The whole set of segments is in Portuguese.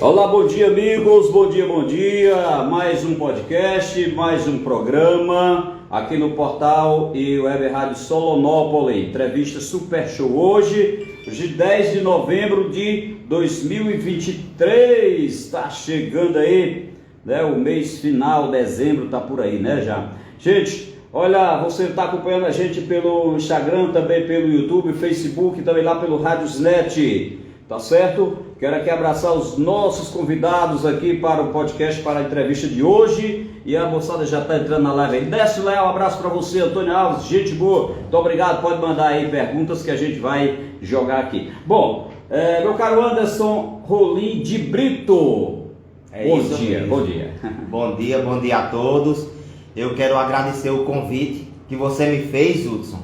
Olá, bom dia amigos, bom dia, mais um podcast, mais um programa aqui no portal e web rádio Solonópolis, entrevista super show hoje, 10 de novembro de 2023, está chegando aí, né, o mês final, dezembro tá por aí, né, já. Gente, olha, você está acompanhando a gente pelo Instagram, também pelo YouTube, Facebook, também lá pelo Radiosnet. Tá certo? Quero aqui abraçar os nossos convidados aqui para o podcast, para a entrevista de hoje. E a moçada já está entrando na live aí. Desce, Léo, um abraço para você, Antônio Alves, gente boa. Muito obrigado, pode mandar aí perguntas que a gente vai jogar aqui. Bom, meu caro Anderson Rolim de Brito. Bom dia. Bom dia a todos. Eu quero agradecer o convite que você me fez, Hudson.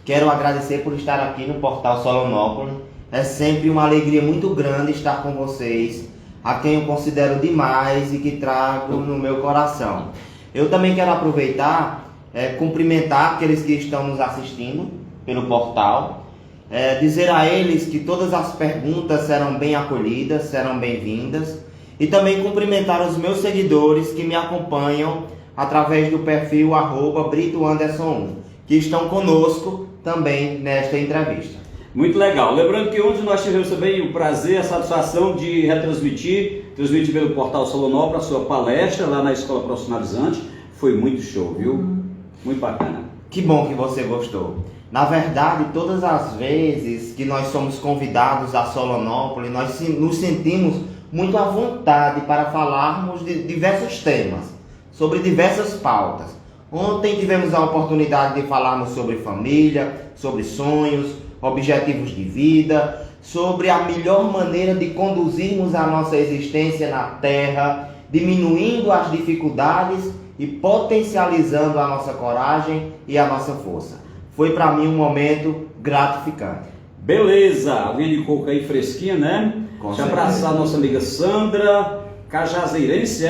Quero agradecer por estar aqui no portal Solonópolis. É sempre uma alegria muito grande estar com vocês, a quem eu considero demais e que trago no meu coração. Eu também quero aproveitar, cumprimentar aqueles que estão nos assistindo pelo portal, dizer a eles que todas as perguntas serão bem acolhidas, serão bem-vindas, e também cumprimentar os meus seguidores que me acompanham através do perfil @BritoAnderson1, que estão conosco também nesta entrevista. Muito legal. Lembrando que ontem nós tivemos também o prazer, a satisfação de transmitir pelo portal Solonópolis a sua palestra lá na Escola Profissionalizante. Foi muito show, viu? Muito bacana. Que bom que você gostou. Na verdade, todas as vezes que nós somos convidados a Solonópolis, nós nos sentimos muito à vontade para falarmos de diversos temas, sobre diversas pautas. Ontem tivemos a oportunidade de falarmos sobre família, sobre sonhos, objetivos de vida, sobre a melhor maneira de conduzirmos a nossa existência na Terra, diminuindo as dificuldades e potencializando a nossa coragem e a nossa força. Foi para mim um momento gratificante. Beleza, alguém de coco aí fresquinha, né? Deixa eu abraçar a nossa amiga Sandra, cajazeirense,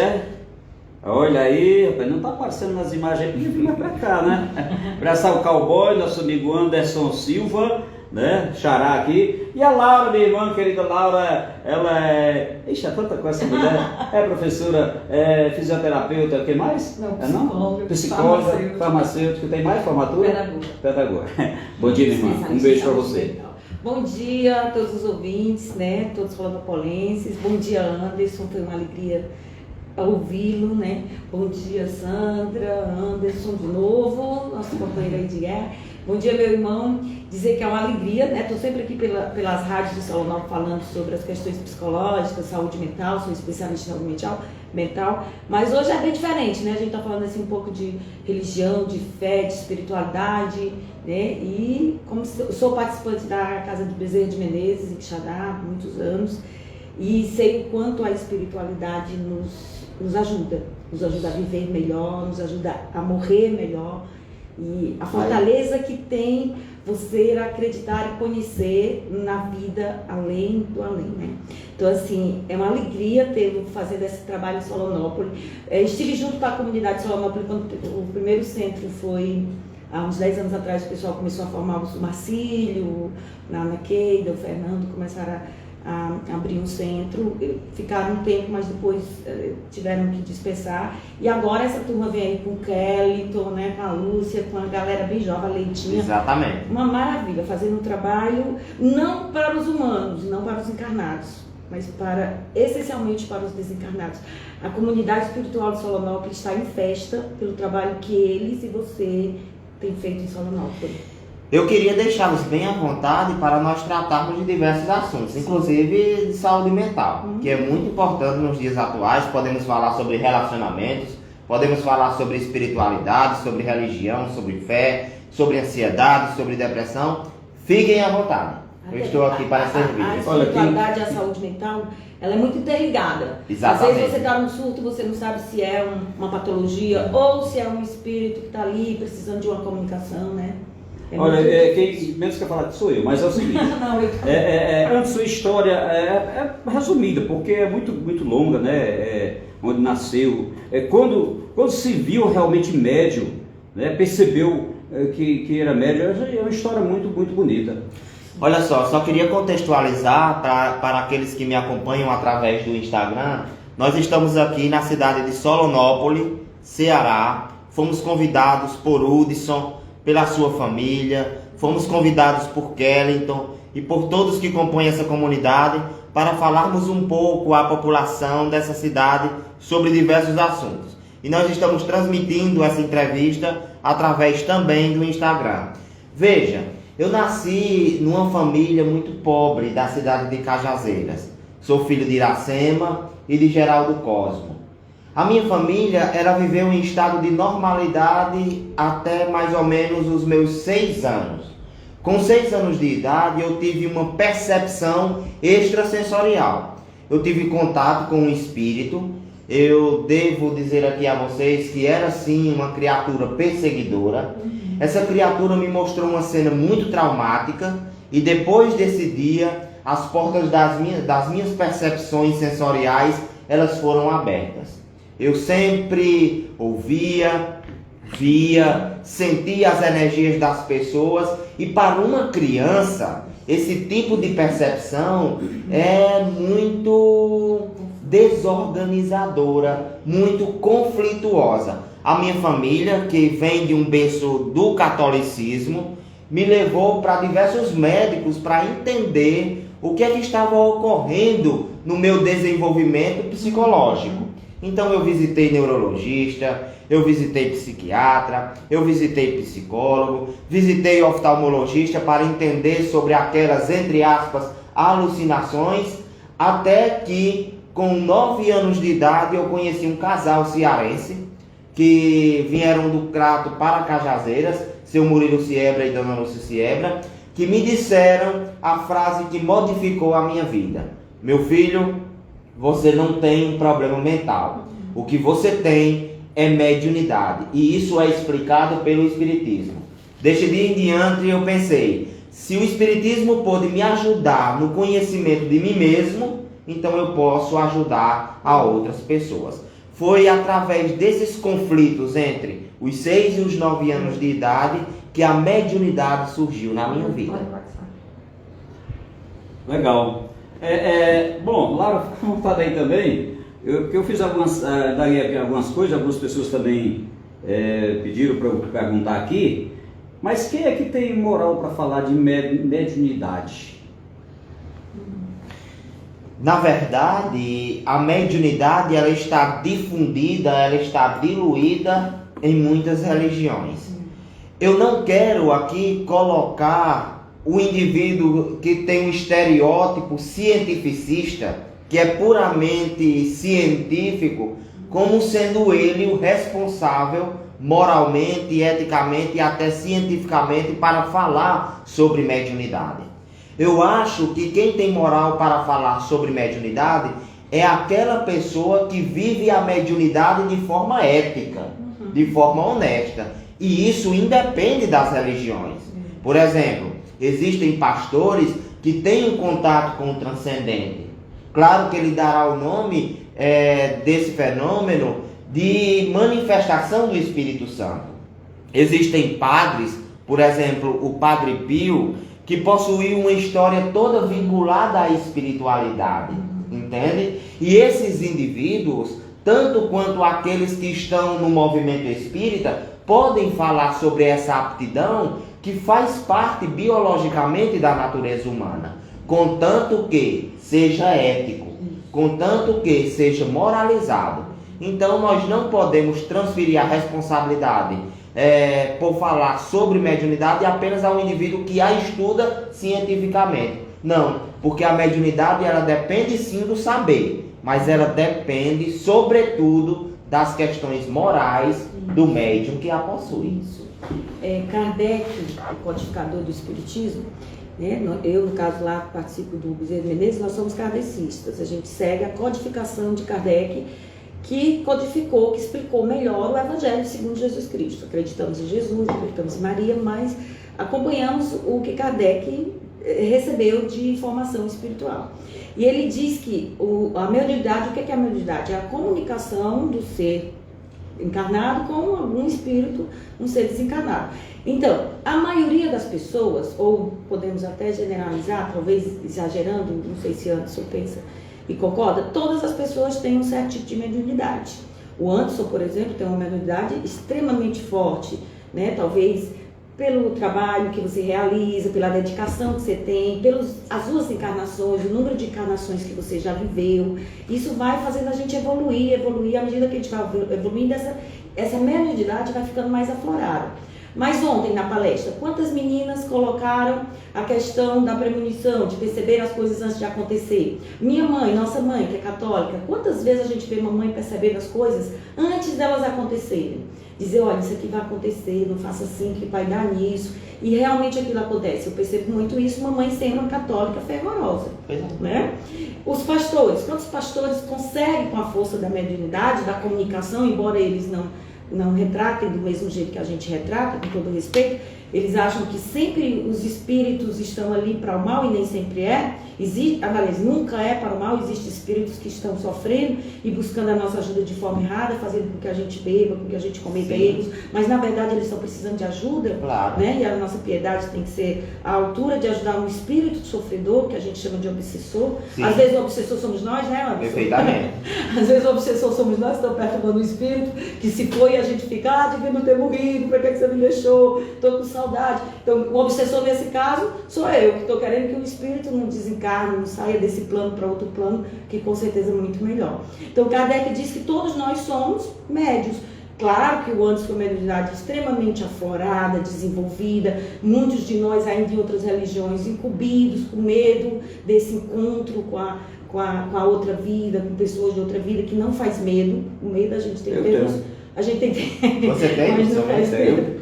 Olha aí, rapaz, não tá aparecendo nas imagens aqui, fica pra cá, né? Abraçar o cowboy, nosso amigo Anderson Silva, né? Xará aqui. E a Laura, minha irmã, querida Laura, ela é... Ixi, é tanta coisa essa mulher. É professora, é fisioterapeuta, o que mais? Não, psicóloga, farmacêutica, tem mais formatura? Pedagoga. Bom dia, minha irmã. Um beijo pra você. Bom dia a todos os ouvintes, né? Todos solonópolenses. Bom dia, Anderson. Foi uma alegria ouvi-lo, né? Bom dia, Sandra, Anderson de novo, nosso companheiro aí de guerra. Bom dia, meu irmão. Dizer que é uma alegria, né? Estou sempre aqui pelas rádios de Solonópolis falando sobre as questões psicológicas, saúde mental, sou especialista em saúde mental, mas hoje é bem diferente, né? A gente está falando assim um pouco de religião, de fé, de espiritualidade, né? E como sou participante da Casa de Bezerra de Menezes, em Quixadá, há muitos anos, e sei o quanto a espiritualidade nos ajuda a viver melhor, nos ajuda a morrer melhor, e a fortaleza que tem você acreditar e conhecer na vida além do além, né? Então, assim, é uma alegria tê-lo fazendo esse trabalho em Solonópolis. Estive junto com a comunidade de Solonópolis quando o primeiro centro foi, há uns 10 anos atrás, o pessoal começou a formar o Marcílio, na Ana Keida, o Fernando, começaram a abrir um centro, ficaram um tempo, mas depois tiveram que dispersar, e agora essa turma vem aí com o Kellyton, né, com a Lúcia, com a galera bem jovem, a Leitinha. Exatamente. Uma maravilha, fazendo um trabalho não para os humanos, não para os encarnados, mas essencialmente para os desencarnados. A comunidade espiritual de Solonópolis está em festa pelo trabalho que eles e você têm feito em Solonópolis. Eu queria deixá-los bem à vontade para nós tratarmos de diversos assuntos, inclusive de saúde mental, que é muito importante nos dias atuais. Podemos falar sobre relacionamentos, podemos falar sobre espiritualidade, sobre religião, sobre fé, sobre ansiedade, sobre depressão. Fiquem à vontade. Eu estou aqui para servir. A espiritualidade e a saúde mental, ela é muito interligada. Exatamente. Às vezes você está num surto, você não sabe se é uma patologia ou se é um espírito que está ali precisando de uma comunicação, né? Olha, quem menos quer falar que sou eu, mas é o seguinte, Não, eu... antes sua história é resumida, porque é muito, muito longa, né? Onde nasceu, quando se viu realmente médium, né? Percebeu que era médium, é uma história muito, muito bonita. Olha só queria contextualizar para aqueles que me acompanham através do Instagram. Nós estamos aqui na cidade de Solonópolis, Ceará. Fomos convidados por Hudson, pela sua família, fomos convidados por Kellington e por todos que compõem essa comunidade para falarmos um pouco à população dessa cidade sobre diversos assuntos. E nós estamos transmitindo essa entrevista através também do Instagram. Veja, eu nasci numa família muito pobre da cidade de Cajazeiras. Sou filho de Iracema e de Geraldo Cosmo. A minha família, ela viveu em estado de normalidade até mais ou menos os meus 6 anos. Com 6 anos de idade, eu tive uma percepção extrasensorial. Eu tive contato com um espírito. Eu devo dizer aqui a vocês que era sim uma criatura perseguidora. Essa criatura me mostrou uma cena muito traumática e depois desse dia, as portas das minhas percepções sensoriais, elas foram abertas. Eu sempre ouvia, via, sentia as energias das pessoas e para uma criança, esse tipo de percepção é muito desorganizadora, muito conflituosa. A minha família, que vem de um berço do catolicismo, me levou para diversos médicos para entender o que é que estava ocorrendo no meu desenvolvimento psicológico. Então eu visitei neurologista, eu visitei psiquiatra, eu visitei psicólogo, visitei oftalmologista para entender sobre aquelas, entre aspas, alucinações, até que com 9 anos de idade eu conheci um casal cearense que vieram do Crato para Cajazeiras, seu Murilo Siebra e Dona Lúcia Siebra, que me disseram a frase que modificou a minha vida. Meu filho, você não tem um problema mental. O que você tem é mediunidade. E isso é explicado pelo Espiritismo. Deste dia em diante eu pensei, se o Espiritismo pôde me ajudar no conhecimento de mim mesmo, então eu posso ajudar a outras pessoas. Foi através desses conflitos entre os 6 e os 9 anos de idade que a mediunidade surgiu na minha vida. Legal. Bom, Laura, fica à vontade aí também, porque eu fiz algumas coisas, algumas pessoas também pediram para eu perguntar aqui, mas quem é que tem moral para falar de mediunidade? Na verdade, a mediunidade ela está difundida, ela está diluída em muitas religiões. Eu não quero aqui colocar o indivíduo que tem um estereótipo cientificista, que é puramente científico, como sendo ele o responsável moralmente, eticamente e até cientificamente para falar sobre mediunidade. Eu acho que quem tem moral para falar sobre mediunidade é aquela pessoa que vive a mediunidade de forma ética, de forma honesta. E isso independe das religiões. Por exemplo, existem pastores que têm um contato com o transcendente. Claro que ele dará o nome desse fenômeno de manifestação do Espírito Santo. Existem padres, por exemplo, o Padre Pio, que possuía uma história toda vinculada à espiritualidade, entende? E esses indivíduos, tanto quanto aqueles que estão no movimento espírita, podem falar sobre essa aptidão que faz parte biologicamente da natureza humana, contanto que seja ético, contanto que seja moralizado. Então nós não podemos transferir a responsabilidade por falar sobre mediunidade apenas a um indivíduo que a estuda cientificamente. Não, porque a mediunidade ela depende sim do saber, mas ela depende sobretudo das questões morais do médium que a possui. Kardec, o codificador do Espiritismo, né? Eu no caso lá participo do Bezerra de Menezes, nós somos kardecistas, a gente segue a codificação de Kardec, que codificou, que explicou melhor o Evangelho segundo Jesus Cristo. Acreditamos em Jesus, acreditamos em Maria, mas acompanhamos o que Kardec recebeu de informação espiritual. E ele diz que a mediunidade, o que é a mediunidade? É a comunicação do ser encarnado com algum espírito, um ser desencarnado. Então, a maioria das pessoas, ou podemos até generalizar, talvez exagerando, não sei se Anderson pensa e concorda, todas as pessoas têm um certo tipo de mediunidade. O Anderson, por exemplo, tem uma mediunidade extremamente forte, né? Talvez pelo trabalho que você realiza, pela dedicação que você tem, as suas encarnações, o número de encarnações que você já viveu. Isso vai fazendo a gente evoluir à medida que a gente vai evoluindo, essa mediunidade vai ficando mais aflorada. Mas ontem na palestra, quantas meninas colocaram a questão da premonição, de perceber as coisas antes de acontecer? Minha mãe, nossa mãe, que é católica, quantas vezes a gente vê mamãe percebendo as coisas antes delas acontecerem? Dizer, olha, isso aqui vai acontecer, não faça assim, que vai dar nisso. E realmente aquilo acontece. Eu percebo muito isso, mamãe sendo uma católica fervorosa. Né? Os pastores, quantos pastores conseguem, com a força da mediunidade, da comunicação, embora eles não retratem do mesmo jeito que a gente retrata, com todo respeito, eles acham que sempre os espíritos estão ali para o mal e nem sempre é. Aliás, nunca é para o mal, existem espíritos que estão sofrendo e buscando a nossa ajuda de forma errada, fazendo com que a gente beba, com que a gente cometa erros, mas na verdade eles estão precisando de ajuda, claro. Né? E a nossa piedade tem que ser à altura de ajudar um espírito sofredor, que a gente chama de obsessor. Sim. Às vezes o obsessor somos nós, né, Anderson? Perfeitamente. Às vezes o obsessor somos nós, estamos perturbando o espírito, que se foi a gente fica, devia não ter morrido, por que você me deixou? Estou com saudade. Então, o obsessor nesse caso sou eu, que estou querendo que o espírito não desencarne, não saia desse plano para outro plano, que com certeza é muito melhor. Então, Kardec diz que todos nós somos médios. Claro que o Anderson com a mediunidade extremamente aflorada, desenvolvida, muitos de nós ainda em outras religiões incumbidos, com medo desse encontro com a outra vida, com pessoas de outra vida, que não faz medo. O medo a gente tem que ter. A gente tem que ter. Você tem? Mas não faz medo.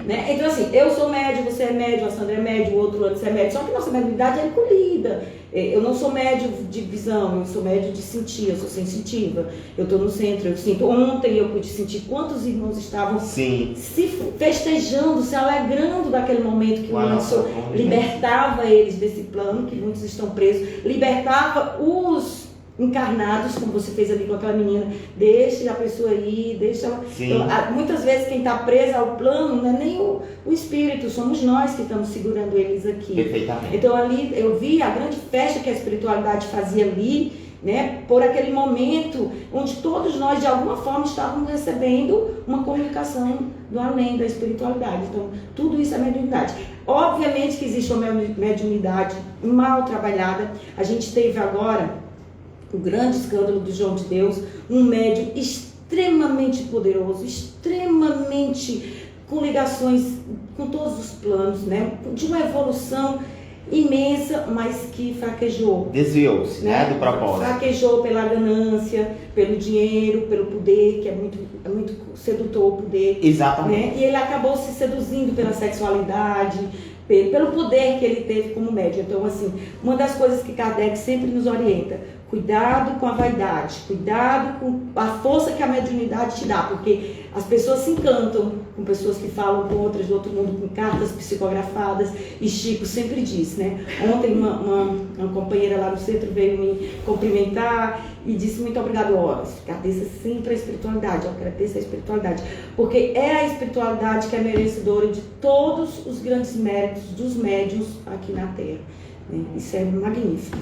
Né? Então assim, eu sou médio, você é médio, a Sandra é médio, o outro Anderson é médio, só que nossa mediunidade é encolhida. Eu não sou médio de visão, eu sou médio de sentir, eu sou sensitiva. Eu estou no centro, eu sinto. Ontem eu pude sentir quantos irmãos estavam se festejando, se alegrando daquele momento que o Anderson libertava eles desse plano, que muitos estão presos, libertava os encarnados, como você fez ali com aquela menina, deixe a pessoa ir, deixa ela. Então, muitas vezes quem está preso ao plano não é nem o espírito, somos nós que estamos segurando eles aqui. Perfeitamente. Então ali eu vi a grande festa que a espiritualidade fazia ali, né, por aquele momento onde todos nós de alguma forma estávamos recebendo uma comunicação do além da espiritualidade. Então tudo isso é mediunidade. Obviamente que existe uma mediunidade mal trabalhada. A gente teve agora o grande escândalo do João de Deus, um médium extremamente poderoso, extremamente com ligações com todos os planos, né? De uma evolução imensa, mas que fraquejou. Desviou-se, né? Do propósito. Fraquejou pela ganância, pelo dinheiro, pelo poder, que é muito sedutor o poder. Exatamente. Né? E ele acabou se seduzindo pela sexualidade, pelo poder que ele teve como médium. Então, assim, uma das coisas que Kardec sempre nos orienta, cuidado com a vaidade, cuidado com a força que a mediunidade te dá, porque as pessoas se encantam com pessoas que falam com outras do outro mundo, com cartas psicografadas, e Chico sempre diz, né? Ontem uma companheira lá no centro veio me cumprimentar e disse muito obrigado, agradeça sempre a espiritualidade, eu agradeço a espiritualidade, porque é a espiritualidade que é merecedora de todos os grandes méritos dos médiuns aqui na Terra. Isso é magnífico.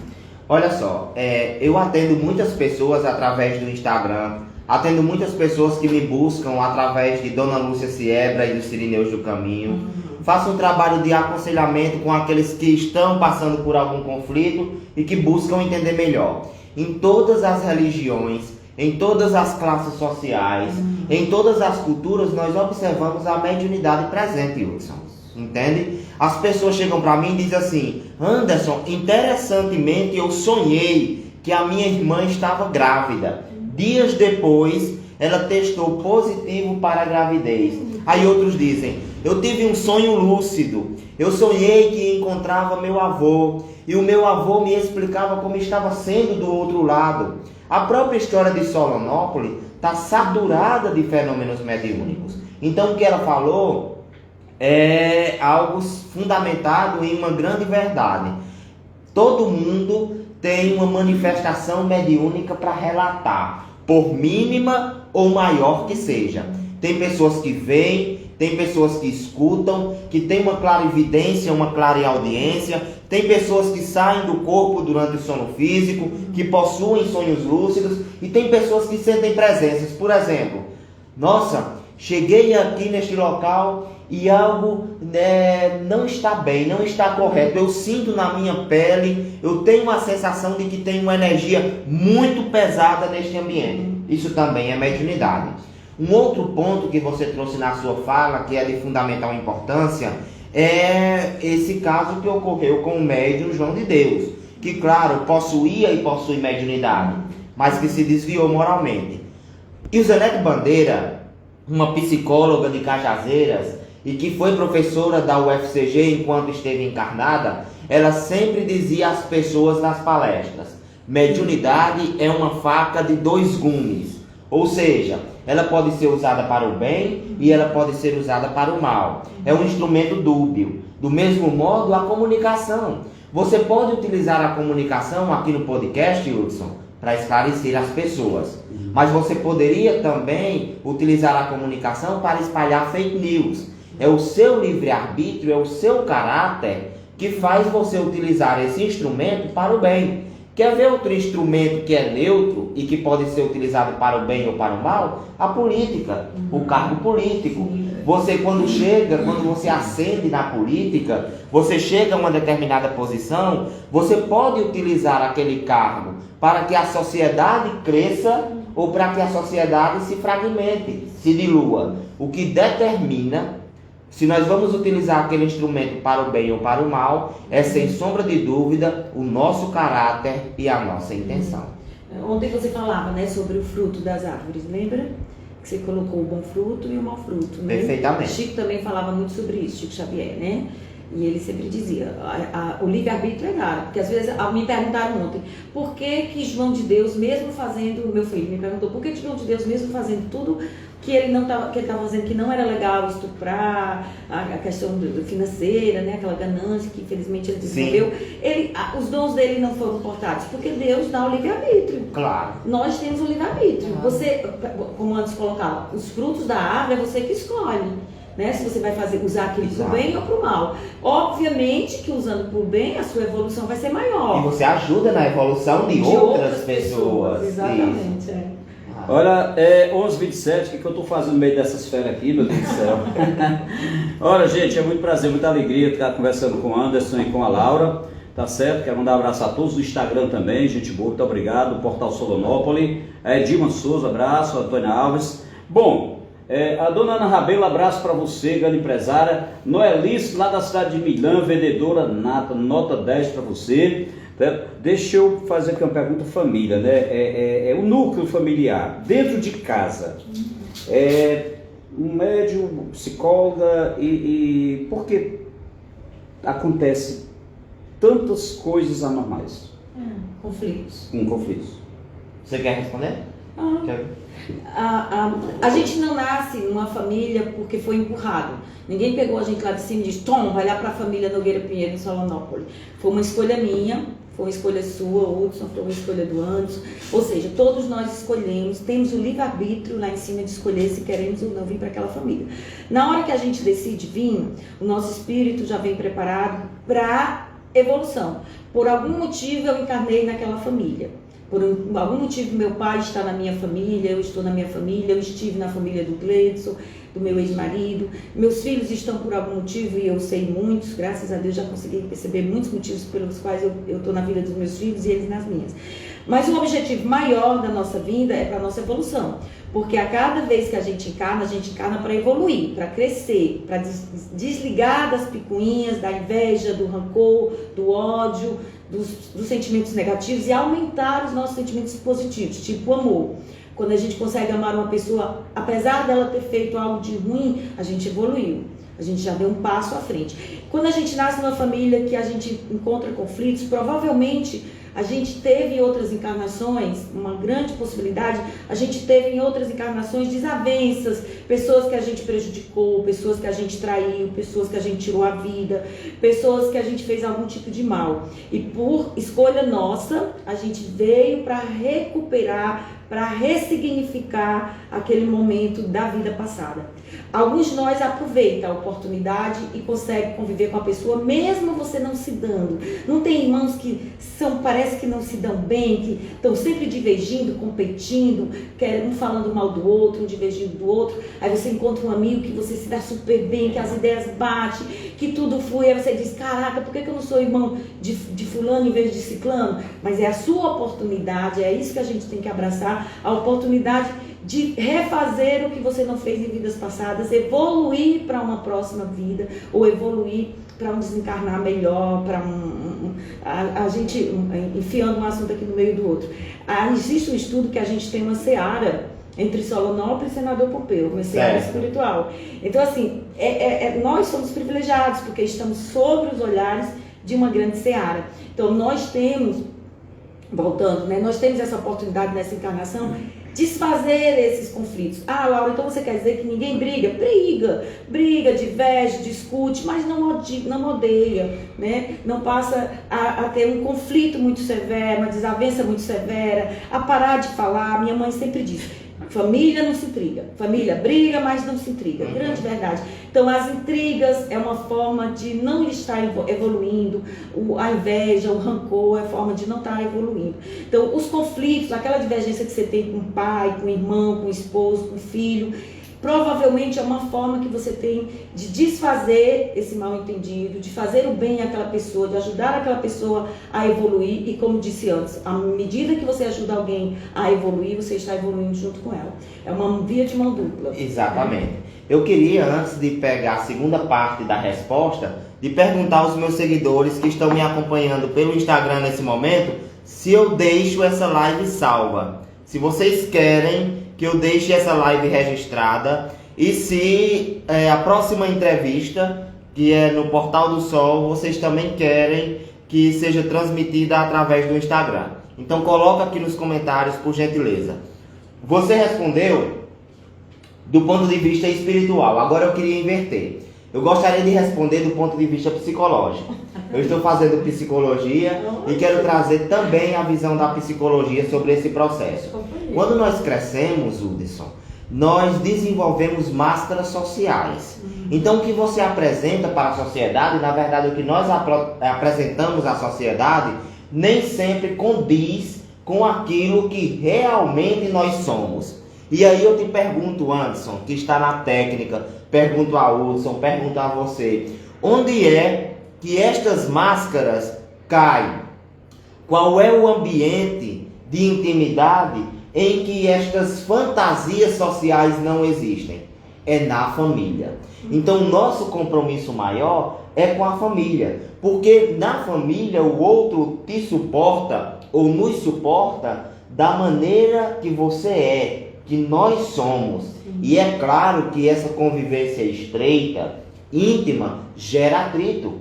Olha só, eu atendo muitas pessoas através do Instagram, atendo muitas pessoas que me buscam através de Dona Lúcia Siebra e do Sirineus do Caminho. Faço um trabalho de aconselhamento com aqueles que estão passando por algum conflito e que buscam entender melhor. Em todas as religiões, em todas as classes sociais, em todas as culturas, nós observamos a mediunidade presente, Hudson. Entende? As pessoas chegam para mim e dizem assim: Anderson, interessantemente eu sonhei que a minha irmã estava grávida. Dias depois, ela testou positivo para a gravidez. Aí outros dizem: eu tive um sonho lúcido. Eu sonhei que encontrava meu avô e o meu avô me explicava como estava sendo do outro lado. A própria história de Solonópolis está saturada de fenômenos mediúnicos. Então o que ela falou é algo fundamentado em uma grande verdade. Todo mundo tem uma manifestação mediúnica para relatar, por mínima ou maior que seja. Tem pessoas que veem, tem pessoas que escutam, que tem uma clarividência, uma clareaudiência, tem pessoas que saem do corpo durante o sono físico, que possuem sonhos lúcidos, e tem pessoas que sentem presenças. Por exemplo, nossa, cheguei aqui neste local e algo não está bem, não está correto. Eu sinto na minha pele, eu tenho uma sensação de que tem uma energia muito pesada neste ambiente. Isso também é mediunidade. Um outro ponto que você trouxe na sua fala, que é de fundamental importância, é esse caso que ocorreu com o médium João de Deus, que, claro, possuía e possui mediunidade, mas que se desviou moralmente. E o Zenete Bandeira, uma psicóloga de Cajazeiras e que foi professora da UFCG enquanto esteve encarnada, ela sempre dizia às pessoas nas palestras: mediunidade é uma faca de dois gumes, ou seja, ela pode ser usada para o bem e ela pode ser usada para o mal. É um instrumento dúbio. Do mesmo modo, a comunicação. Você pode utilizar a comunicação aqui no podcast, Hudson, para esclarecer as pessoas. Mas você poderia também utilizar a comunicação para espalhar fake news. É o seu livre-arbítrio, é o seu caráter que faz você utilizar esse instrumento para o bem. Quer ver outro instrumento que é neutro e que pode ser utilizado para o bem ou para o mal? A política, o cargo político. Você quando você ascende na política, você chega a uma determinada posição, você pode utilizar aquele cargo para que a sociedade cresça ou para que a sociedade se fragmente, se dilua. O que determina se nós vamos utilizar aquele instrumento para o bem ou para o mal, é sem sombra de dúvida o nosso caráter e a nossa intenção. Ontem você falava, né, sobre o fruto das árvores, lembra? Que você colocou o bom fruto e o mau fruto, né? Perfeitamente. Chico também falava muito sobre isso, Chico Xavier, né? E ele sempre dizia, o livre-arbítrio é raro, porque às vezes me perguntaram ontem, por que João de Deus, mesmo fazendo, meu filho me perguntou, por que João de Deus, mesmo fazendo tudo que ele estava fazendo, que não era legal, estuprar, a questão financeira, né, aquela ganância que infelizmente ele desenvolveu, os dons dele não foram cortados, porque Deus dá o livre-arbítrio. Claro. Nós temos o livre-arbítrio. Você, como antes colocava, os frutos da árvore é você que escolhe. Né? Se você vai usar aquilo para o bem ou para o mal. Obviamente que usando para o bem, a sua evolução vai ser maior. E você ajuda na evolução de outras pessoas. Exatamente. Olha, 11h27, o que eu estou fazendo no meio dessas férias aqui, meu Deus do céu? Olha, gente, é muito prazer, muita alegria estar conversando com o Anderson e com a Laura, tá certo? Quero mandar um abraço a todos do Instagram também, gente boa, muito obrigado, o Portal Solonópole, Dilma Souza, abraço, Antônia Alves. Bom, a dona Ana Rabelo, abraço para você, grande empresária. Noelice, lá da cidade de Milã, vendedora nata, nota 10 para você. Deixa eu fazer aqui uma pergunta família, né? O núcleo familiar, dentro de casa, um médium, psicóloga, e por que acontece tantas coisas anormais? Conflitos. Conflitos. Você quer responder? A gente não nasce numa família porque foi empurrado. Ninguém pegou a gente lá de cima e disse: Tom, vai lá para a família Nogueira Pinheiro em Solonópole. Foi uma escolha minha, foi uma escolha sua, Hudson, foi uma escolha do Anderson. Ou seja, todos nós escolhemos, temos o livre-arbítrio lá em cima de escolher se queremos ou não vir para aquela família. Na hora que a gente decide vir, o nosso espírito já vem preparado para evolução. Por algum motivo eu encarnei naquela família. Por algum motivo meu pai está na minha família, eu estou na minha família, eu estive na família do Gleidson, do meu ex-marido. Meus filhos estão por algum motivo e eu sei muitos, graças a Deus já consegui perceber muitos motivos pelos quais eu estou na vida dos meus filhos e eles nas minhas. Mas o objetivo maior da nossa vida é para a nossa evolução. Porque a cada vez que a gente encarna para evoluir, para crescer, para desligar das picuinhas, da inveja, do rancor, do ódio, dos sentimentos negativos e aumentar os nossos sentimentos positivos, tipo o amor. Quando a gente consegue amar uma pessoa, apesar dela ter feito algo de ruim, a gente evoluiu. A gente já deu um passo à frente. Quando a gente nasce numa família que a gente encontra conflitos, provavelmente A gente teve em outras encarnações, uma grande possibilidade, a gente teve em outras encarnações desavenças, pessoas que a gente prejudicou, pessoas que a gente traiu, pessoas que a gente tirou a vida, pessoas que a gente fez algum tipo de mal. E por escolha nossa, a gente veio para recuperar, para ressignificar aquele momento da vida passada. Alguns de nós aproveitam a oportunidade e conseguem conviver com a pessoa, mesmo você não se dando. Não tem irmãos que parece que não se dão bem, que estão sempre divergindo, competindo, um falando mal do outro, um divergindo do outro. Aí você encontra um amigo que você se dá super bem, que as ideias batem, que tudo flui. Aí você diz, caraca, por que eu não sou irmão de fulano em vez de ciclano? Mas é a sua oportunidade, é isso que a gente tem que abraçar, a oportunidade de refazer o que você não fez em vidas passadas, evoluir para uma próxima vida, ou evoluir para um desencarnar melhor, para a gente enfiando um assunto aqui no meio do outro. Existe um estudo que a gente tem uma seara entre Solonópolis e Senador Pompeu, uma seara espiritual. Então, assim, nós somos privilegiados, porque estamos sobre os olhares de uma grande seara. Então, nós temos, voltando, né, nós temos essa oportunidade nessa encarnação, desfazer esses conflitos. Ah, Laura, então você quer dizer que ninguém briga? Briga, diverge, discute, mas não odeia, né? Não passa a ter um conflito muito severo, uma desavença muito severa, a parar de falar. Minha mãe sempre diz, família não se intriga, família briga, mas não se intriga, grande verdade. Então as intrigas é uma forma de não estar evoluindo, a inveja, o rancor é forma de não estar evoluindo. Então os conflitos, aquela divergência que você tem com o pai, com o irmão, com o esposo, com o filho, provavelmente é uma forma que você tem de desfazer esse mal entendido, de fazer o bem àquela pessoa, de ajudar aquela pessoa a evoluir. E como disse antes, à medida que você ajuda alguém a evoluir, você está evoluindo junto com ela. É uma via de mão dupla. Exatamente. Eu queria, antes de pegar a segunda parte da resposta, de perguntar aos meus seguidores que estão me acompanhando pelo Instagram nesse momento, se eu deixo essa live salva. Se vocês querem que eu deixe essa live registrada, e se a próxima entrevista, que é no Portal do Sol, vocês também querem que seja transmitida através do Instagram. Então coloca aqui nos comentários, por gentileza. Você respondeu do ponto de vista espiritual, agora eu queria inverter. Eu gostaria de responder do ponto de vista psicológico. Eu estou fazendo psicologia e quero trazer também a visão da psicologia sobre esse processo. Quando nós crescemos, Hudson, nós desenvolvemos máscaras sociais. Então o que você apresenta para a sociedade, na verdade o que nós apresentamos à sociedade, nem sempre condiz com aquilo que realmente nós somos. E aí eu te pergunto, Anderson, que está na técnica, pergunto a Hudson, pergunto a você, onde é que estas máscaras caem? Qual é o ambiente de intimidade em que estas fantasias sociais não existem? É na família. Então o nosso compromisso maior é com a família, porque na família o outro te suporta ou nos suporta da maneira que você é, que nós somos. E é claro que essa convivência estreita, íntima, gera atrito.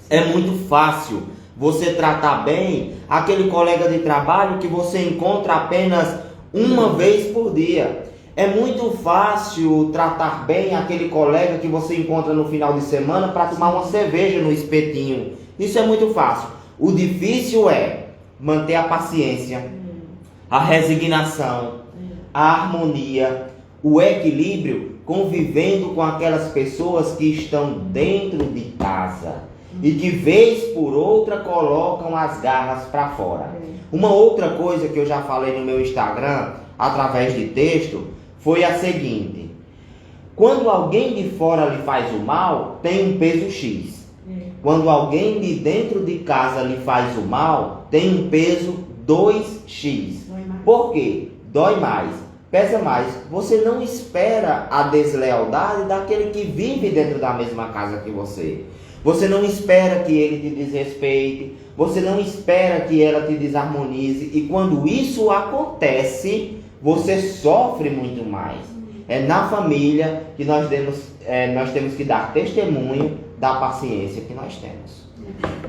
É muito fácil você tratar bem aquele colega de trabalho que você encontra apenas uma vez por dia. É muito fácil tratar bem aquele colega que você encontra no final de semana para tomar uma cerveja no espetinho. Isso é muito fácil. O difícil é manter a paciência, a resignação, a harmonia, o equilíbrio, convivendo com aquelas pessoas que estão dentro de casa e que vez por outra colocam as garras para fora. Uma outra coisa que eu já falei no meu Instagram, através de texto, foi a seguinte: quando alguém de fora lhe faz o mal, tem um peso X. Quando alguém de dentro de casa lhe faz o mal, tem um peso 2x. Por quê? Dói mais, pesa mais. Você não espera a deslealdade daquele que vive dentro da mesma casa que você. Você não espera que ele te desrespeite. Você não espera que ela te desarmonize. E quando isso acontece, você sofre muito mais. É na família que nós temos que dar testemunho da paciência que nós temos.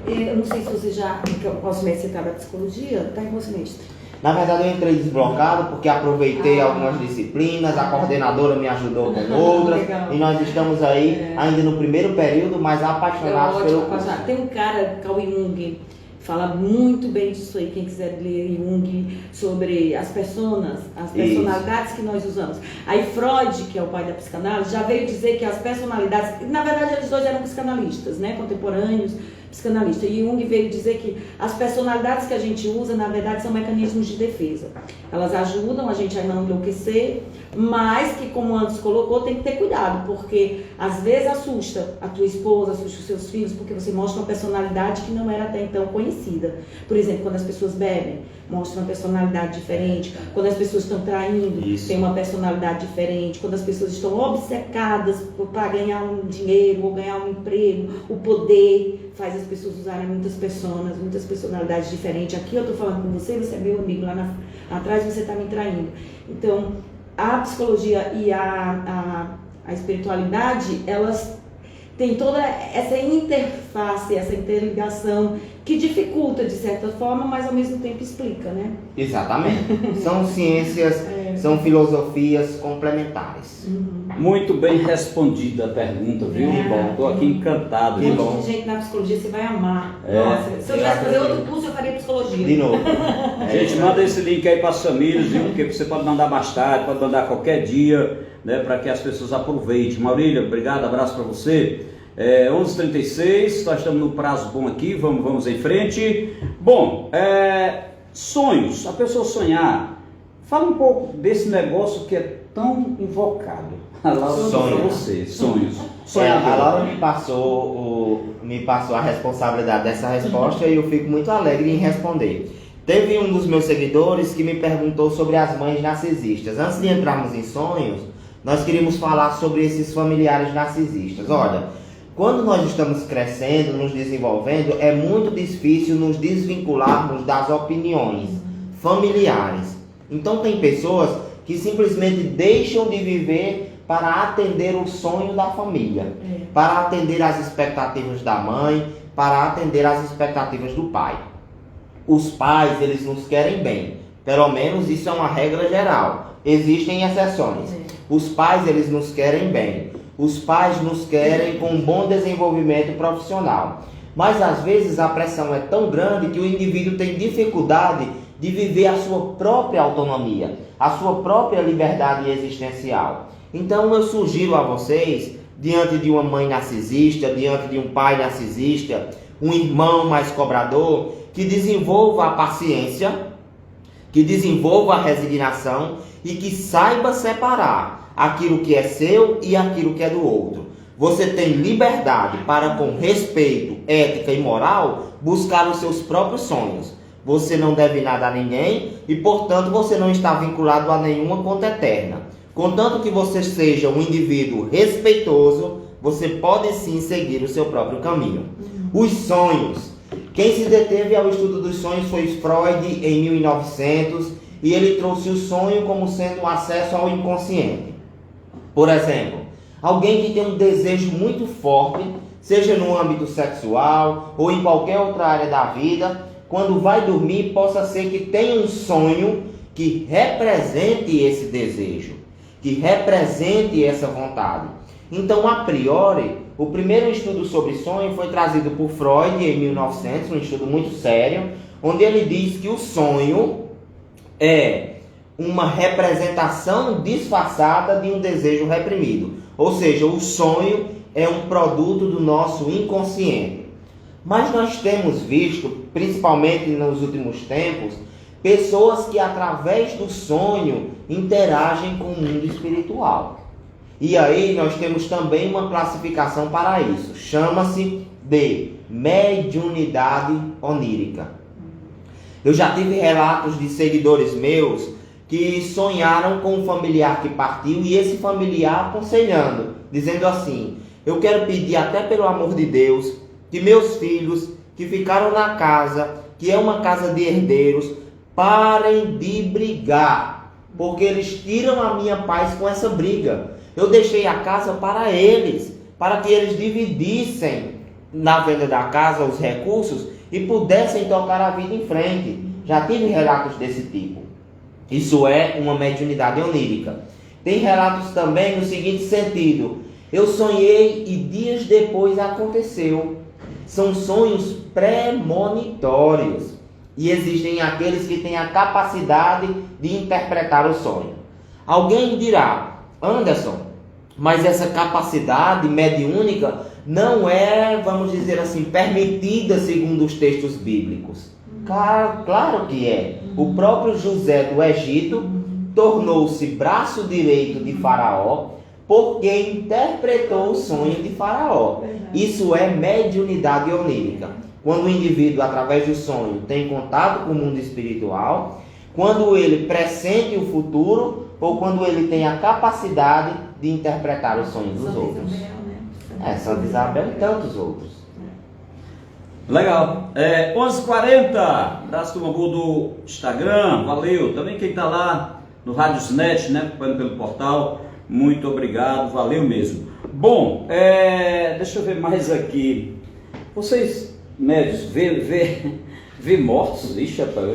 Eu não sei se você já, qual semestre você está na psicologia, está em qual semestre? Na verdade eu entrei desblocado porque aproveitei algumas disciplinas, a coordenadora me ajudou com outras, legal. e nós estamos aí ainda no primeiro período, mas apaixonados pelo curso. Tem um cara, Carl Jung, fala muito bem disso aí, quem quiser ler Jung, sobre as personas, as personalidades que nós usamos. Aí Freud, que é o pai da psicanálise, já veio dizer que as personalidades, na verdade eles dois eram psicanalistas, né, contemporâneos, psicanalistas, e Jung veio dizer que as personalidades que a gente usa, na verdade, são mecanismos de defesa. Elas ajudam a gente a não enlouquecer, mas que, como antes colocou, tem que ter cuidado, porque às vezes assusta a tua esposa, assusta os seus filhos, porque você mostra uma personalidade que não era até então conhecida. Por exemplo, quando as pessoas bebem, mostra uma personalidade diferente. Quando as pessoas estão traindo, tem uma personalidade diferente. Quando as pessoas estão obcecadas para ganhar um dinheiro ou ganhar um emprego, o poder faz as pessoas usarem muitas personalidades diferentes. Aqui eu estou falando com você, você é meu amigo, lá atrás você está me traindo. Então, a psicologia e a espiritualidade, elas têm toda essa interface, essa interligação que dificulta de certa forma, mas ao mesmo tempo explica, né? Exatamente. São ciências, são filosofias complementares. Muito bem respondida a pergunta, viu? Estou aqui encantado. Tem um monte de gente na psicologia, você vai amar. Nossa, se eu tivesse fazer outro curso, eu faria psicologia. De novo. Gente, manda esse link aí para as famílias, viu? Porque você pode mandar mais tarde, pode mandar qualquer dia, né? Para que as pessoas aproveitem. Maurília, obrigado, abraço para você. 11h36, nós estamos no prazo bom aqui, vamos em frente. Bom, sonhos, a pessoa sonhar. Fala um pouco desse negócio que é tão invocado. A Laura para você, sonhos. A Laura me passou a responsabilidade dessa resposta e eu fico muito alegre em responder. Teve um dos meus seguidores que me perguntou sobre as mães narcisistas. Antes de entrarmos em sonhos, nós queríamos falar sobre esses familiares narcisistas. Olha, quando nós estamos crescendo, nos desenvolvendo, é muito difícil nos desvincularmos das opiniões familiares. Então tem pessoas que simplesmente deixam de viver para atender o sonho da família, para atender as expectativas da mãe, para atender as expectativas do pai. Os pais, eles nos querem bem, pelo menos isso é uma regra geral. Existem exceções. Os pais, eles nos querem bem. Os pais nos querem com um bom desenvolvimento profissional. Mas às vezes a pressão é tão grande que o indivíduo tem dificuldade de viver a sua própria autonomia, a sua própria liberdade existencial. Então eu sugiro a vocês, diante de uma mãe narcisista, diante de um pai narcisista, um irmão mais cobrador, que desenvolva a paciência, que desenvolva a resignação e que saiba separar aquilo que é seu e aquilo que é do outro. Você tem liberdade para, com respeito, ética e moral, buscar os seus próprios sonhos. Você não deve nada a ninguém e, portanto, você não está vinculado a nenhuma conta eterna. Contanto que você seja um indivíduo respeitoso, você pode sim seguir o seu próprio caminho. Os sonhos. Quem se deteve ao estudo dos sonhos foi Freud em 1900 e ele trouxe o sonho como sendo um acesso ao inconsciente. Por exemplo, alguém que tem um desejo muito forte, seja no âmbito sexual ou em qualquer outra área da vida, quando vai dormir, possa ser que tenha um sonho que represente esse desejo, que represente essa vontade. Então, a priori, o primeiro estudo sobre sonho foi trazido por Freud em 1900, um estudo muito sério, onde ele diz que o sonho é uma representação disfarçada de um desejo reprimido. Ou seja, o sonho é um produto do nosso inconsciente. Mas nós temos visto, principalmente nos últimos tempos, pessoas que através do sonho interagem com o mundo espiritual. E aí nós temos também uma classificação para isso. Chama-se de mediunidade onírica. Eu já tive relatos de seguidores meus que sonharam com um familiar que partiu e esse familiar aconselhando, dizendo assim: eu quero pedir até pelo amor de Deus que meus filhos que ficaram na casa, que é uma casa de herdeiros, parem de brigar, porque eles tiram a minha paz com essa briga. Eu deixei a casa para eles, para que eles dividissem na venda da casa os recursos e pudessem tocar a vida em frente. Já tive relatos desse tipo. Isso é uma mediunidade onírica. Tem relatos também no seguinte sentido: eu sonhei e dias depois aconteceu. São sonhos premonitórios. E existem aqueles que têm a capacidade de interpretar o sonho. Alguém dirá: Anderson, mas essa capacidade mediúnica não é, vamos dizer assim, permitida segundo os textos bíblicos. Claro que é. O próprio José do Egito tornou-se braço direito de Faraó porque interpretou o sonho de Faraó. Isso é mediunidade onírica. Quando o indivíduo, através do sonho, tem contato com o mundo espiritual, quando ele pressente o futuro ou quando ele tem a capacidade de interpretar os sonhos dos outros. São de Isabel e tantos outros. Legal. 11h40, das turma boa do Instagram, valeu. Também quem está lá no Radiosnet, né, acompanhando pelo portal, muito obrigado, valeu mesmo. Bom, deixa eu ver mais aqui. Vocês, médios, vê mortos? Ixi, rapaz,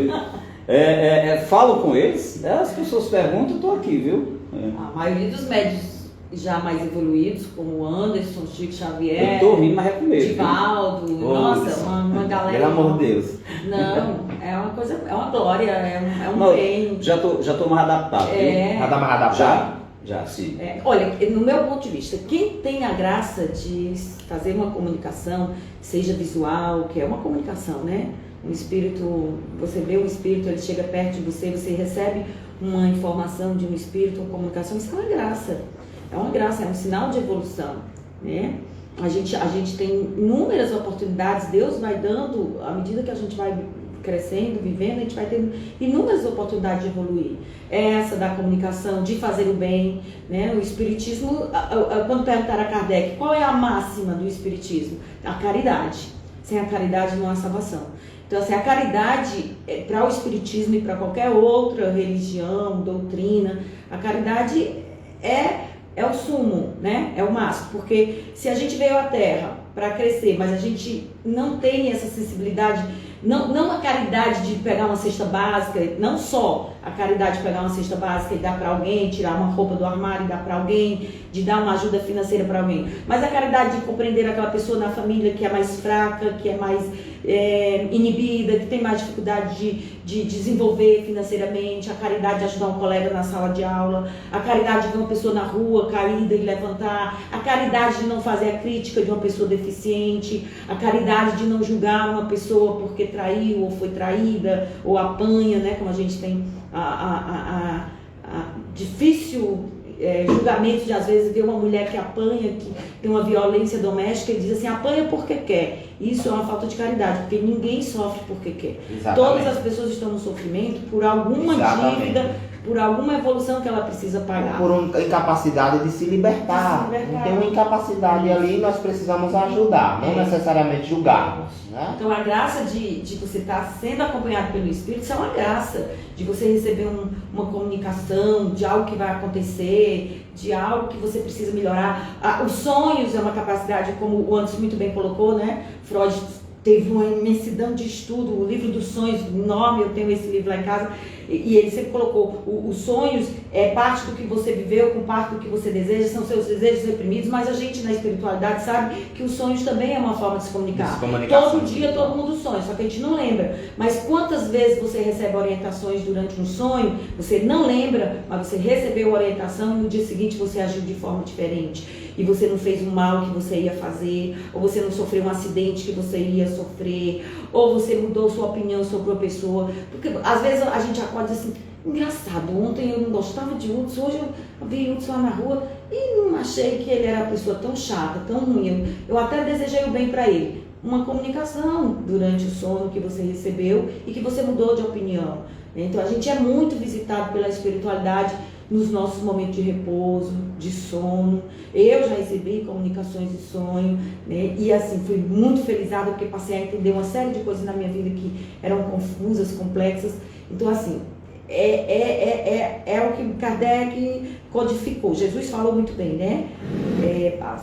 falam com eles? As pessoas perguntam, eu estou aqui, viu? A maioria dos médios já mais evoluídos, como Anderson, Chico Xavier, eu tô rindo, mas é com medo, Divaldo, nossa, uma galera. Pelo amor de Deus. Não, é uma coisa, é uma glória, é um não, bem. Já tô mais adaptado, viu? Já tá mais adaptado? Já, sim. Olha, no meu ponto de vista, quem tem a graça de fazer uma comunicação, seja visual, que é uma comunicação, né? Um espírito, você vê um espírito, ele chega perto de você, você recebe uma informação de um espírito, uma comunicação, isso é uma graça. É uma graça, é um sinal de evolução, né? A gente tem inúmeras oportunidades, Deus vai dando, à medida que a gente vai crescendo, vivendo, a gente vai tendo inúmeras oportunidades de evoluir. Essa da comunicação, de fazer o bem, né? O Espiritismo, quando perguntaram a Kardec, qual é a máxima do Espiritismo? A caridade. Sem a caridade não há salvação. Então, assim, a caridade, para o Espiritismo e para qualquer outra religião, doutrina, a caridade é o sumo, né? É o máximo, porque se a gente veio à Terra para crescer, mas a gente não tem essa sensibilidade, não a caridade de pegar uma cesta básica, não só a caridade de pegar uma cesta básica e dar para alguém, tirar uma roupa do armário e dar para alguém, de dar uma ajuda financeira para alguém, mas a caridade de compreender aquela pessoa na família que é mais fraca, que é mais inibida, que tem mais dificuldade de desenvolver financeiramente, a caridade de ajudar um colega na sala de aula, a caridade de ver uma pessoa na rua caída e levantar, a caridade de não fazer a crítica de uma pessoa deficiente, a caridade de não julgar uma pessoa porque traiu ou foi traída ou apanha, né, como a gente tem a difícil julgamento de às vezes ver uma mulher que apanha, que tem uma violência doméstica e diz assim, apanha porque quer. Isso é uma falta de caridade, porque ninguém sofre porque quer. Exatamente. Todas as pessoas estão no sofrimento por alguma dívida, por alguma evolução que ela precisa pagar. Por uma incapacidade de se libertar. Tem uma incapacidade ali, nós precisamos ajudar, não necessariamente julgarmos, né? Então a graça de você estar sendo acompanhado pelo Espírito, isso é uma graça. De você receber uma comunicação, de algo que vai acontecer, de algo que você precisa melhorar. Os sonhos é uma capacidade, como o Anderson muito bem colocou, né? Freud teve uma imensidão de estudo, o livro dos sonhos, enorme, eu tenho esse livro lá em casa, e ele sempre colocou, os sonhos é parte do que você viveu, com parte do que você deseja, são seus desejos reprimidos, mas a gente na espiritualidade sabe que os sonhos também é uma forma de se comunicar. Todo dia todo mundo sonha, só que a gente não lembra. Mas quantas vezes você recebe orientações durante um sonho, você não lembra, mas você recebeu a orientação e no dia seguinte você agiu de forma diferente. E você não fez um mal que você ia fazer, ou você não sofreu um acidente que você ia sofrer, ou você mudou sua opinião sobre uma pessoa. Porque às vezes a gente acorda assim, engraçado, ontem eu não gostava de Hudson, hoje eu vi Hudson lá na rua e não achei que ele era uma pessoa tão chata, tão ruim. Eu até desejei o bem para ele. Uma comunicação durante o sono que você recebeu e que você mudou de opinião. Então a gente é muito visitado pela espiritualidade nos nossos momentos de repouso, de sono. Eu já recebi comunicações de sonho, né? E assim, fui muito felizada porque passei a entender uma série de coisas na minha vida que eram confusas, complexas. Então assim, é o que Kardec codificou. Jesus falou muito bem, né?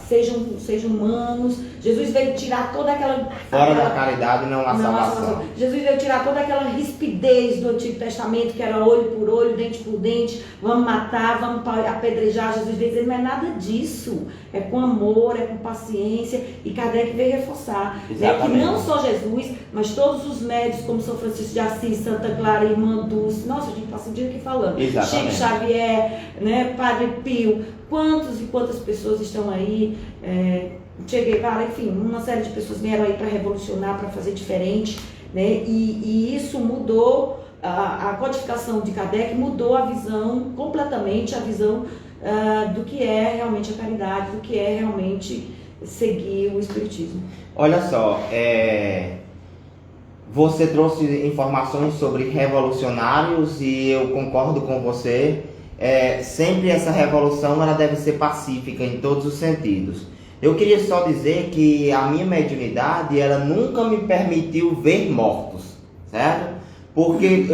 Sejam humanos. Jesus veio tirar toda aquela... Fora da caridade não há salvação. Jesus veio tirar toda aquela rispidez do Antigo Testamento, que era olho por olho, dente por dente, vamos matar, vamos apedrejar. Jesus veio dizer, não é nada disso. É com amor, é com paciência. E Kardec veio reforçar, né, que não só Jesus, mas todos os médios, como São Francisco de Assis, Santa Clara, Irmã Dulce, nossa, a gente passa o dia aqui falando. Exatamente. Chico Xavier, né, Padre Pio, quantas e quantas pessoas estão aí, Che Guevara, enfim, uma série de pessoas vieram aí para revolucionar, para fazer diferente, né, e isso mudou, a codificação de Kardec mudou a visão, completamente a visão do que é realmente a caridade, do que é realmente seguir o Espiritismo. Olha só, você trouxe informações sobre revolucionários e eu concordo com você. Sempre essa revolução ela deve ser pacífica em todos os sentidos. Eu queria só dizer que a minha mediunidade ela nunca me permitiu ver mortos, certo? Porque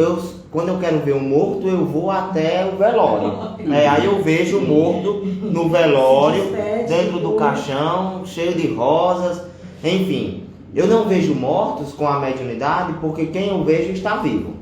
quando eu quero ver um morto, eu vou até o velório. Aí eu vejo o morto no velório, dentro do caixão, cheio de rosas, enfim. Eu não vejo mortos com a mediunidade porque quem eu vejo está vivo.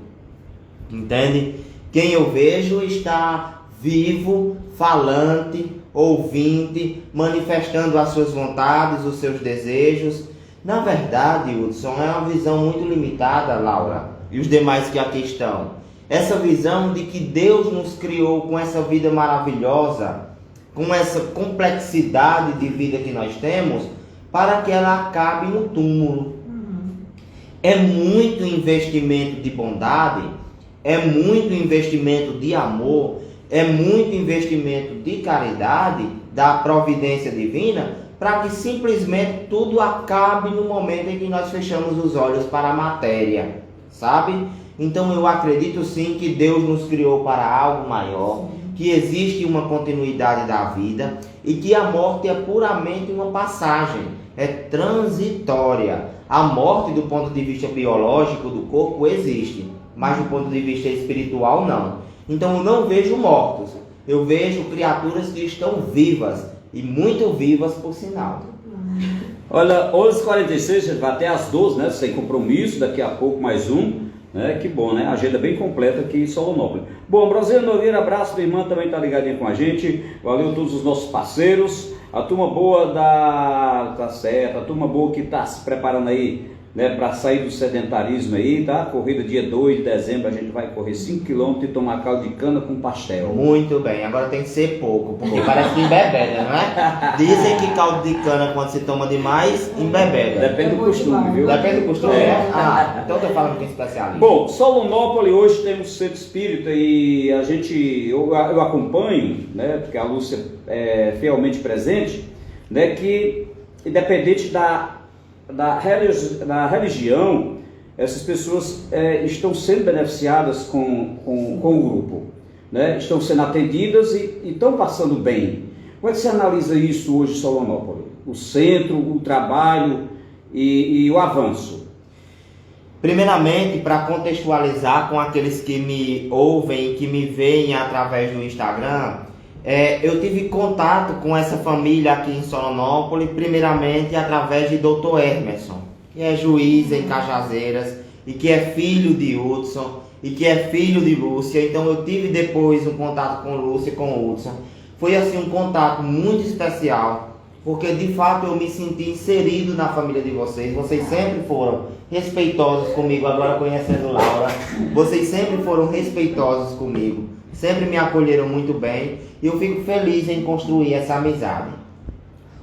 Entende? Quem eu vejo está vivo, falante, ouvinte, manifestando as suas vontades, os seus desejos. Na verdade, Hudson, é uma visão muito limitada, Laura, e os demais que aqui estão. Essa visão de que Deus nos criou com essa vida maravilhosa, com essa complexidade de vida que nós temos, para que ela acabe no túmulo. É muito investimento de bondade, é muito investimento de amor, é muito investimento de caridade, da providência divina, para que simplesmente tudo acabe no momento em que nós fechamos os olhos para a matéria, sabe? Então eu acredito sim que Deus nos criou para algo maior, que existe uma continuidade da vida e que a morte é puramente uma passagem, é transitória. A morte do ponto de vista biológico do corpo existe, mas do ponto de vista espiritual não. Então eu não vejo mortos, eu vejo criaturas que estão vivas e muito vivas por sinal. Olha, 11h46, a gente vai até às 12, né? Sem compromisso, daqui a pouco mais um. Que bom, né? Agenda bem completa aqui em Solonópolis. Bom, Brasileiro Nogueira, abraço, minha irmã também tá ligadinha com a gente. Valeu a todos os nossos parceiros. A turma boa tá certo, a turma boa que tá se preparando aí, né, para sair do sedentarismo aí, tá? Corrida dia 2 de dezembro, a gente vai correr 5 km e tomar caldo de cana com pastel. Muito bem, agora tem que ser pouco, porque parece que embebeda, não é? Dizem que caldo de cana, quando se toma demais, embebeda. Depende do costume, viu? Depende do costume, né? Então eu tô falando com especialista. Bom, Solonópolis hoje temos Centro Espírita e eu acompanho, né, porque a Lúcia é fielmente presente, né, que independente da religião, essas pessoas estão sendo beneficiadas com o grupo, né? Estão sendo atendidas e estão passando bem. Como é que você analisa isso hoje em Solonópolis? O centro, o trabalho e o avanço? Primeiramente, para contextualizar com aqueles que me ouvem, que me veem através do Instagram, eu tive contato com essa família aqui em Solonópolis, primeiramente através de Dr. Hermerson, que é juiz em Cajazeiras e que é filho de Hudson e que é filho de Lúcia. Então eu tive depois um contato com Lúcia e com Hudson. Foi assim um contato muito especial, porque de fato eu me senti inserido na família de vocês. Vocês sempre foram respeitosos comigo, agora conhecendo Laura, vocês sempre foram respeitosos comigo, sempre me acolheram muito bem e eu fico feliz em construir essa amizade.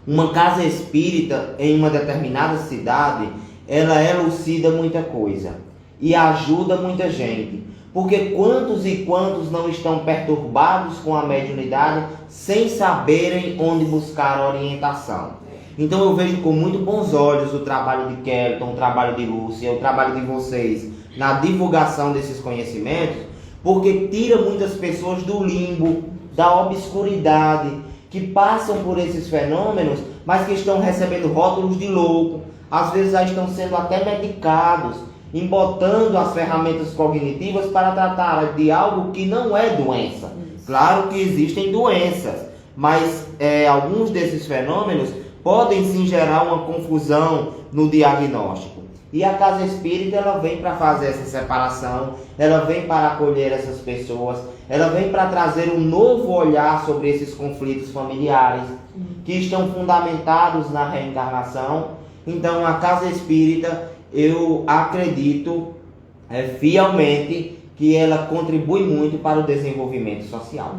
Uma casa espírita em uma determinada cidade, ela elucida muita coisa e ajuda muita gente, porque quantos e quantos não estão perturbados com a mediunidade sem saberem onde buscar orientação. Então eu vejo com muito bons olhos o trabalho de Kelton, o trabalho de Lúcia, o trabalho de vocês na divulgação desses conhecimentos, porque tira muitas pessoas do limbo, da obscuridade, que passam por esses fenômenos, mas que estão recebendo rótulos de louco, às vezes já estão sendo até medicados, embotando as ferramentas cognitivas para tratar de algo que não é doença. Claro que existem doenças, mas alguns desses fenômenos podem sim gerar uma confusão no diagnóstico. E a casa espírita, ela vem para fazer essa separação, ela vem para acolher essas pessoas, ela vem para trazer um novo olhar sobre esses conflitos familiares que estão fundamentados na reencarnação. Então, a casa espírita, eu acredito fielmente que ela contribui muito para o desenvolvimento social.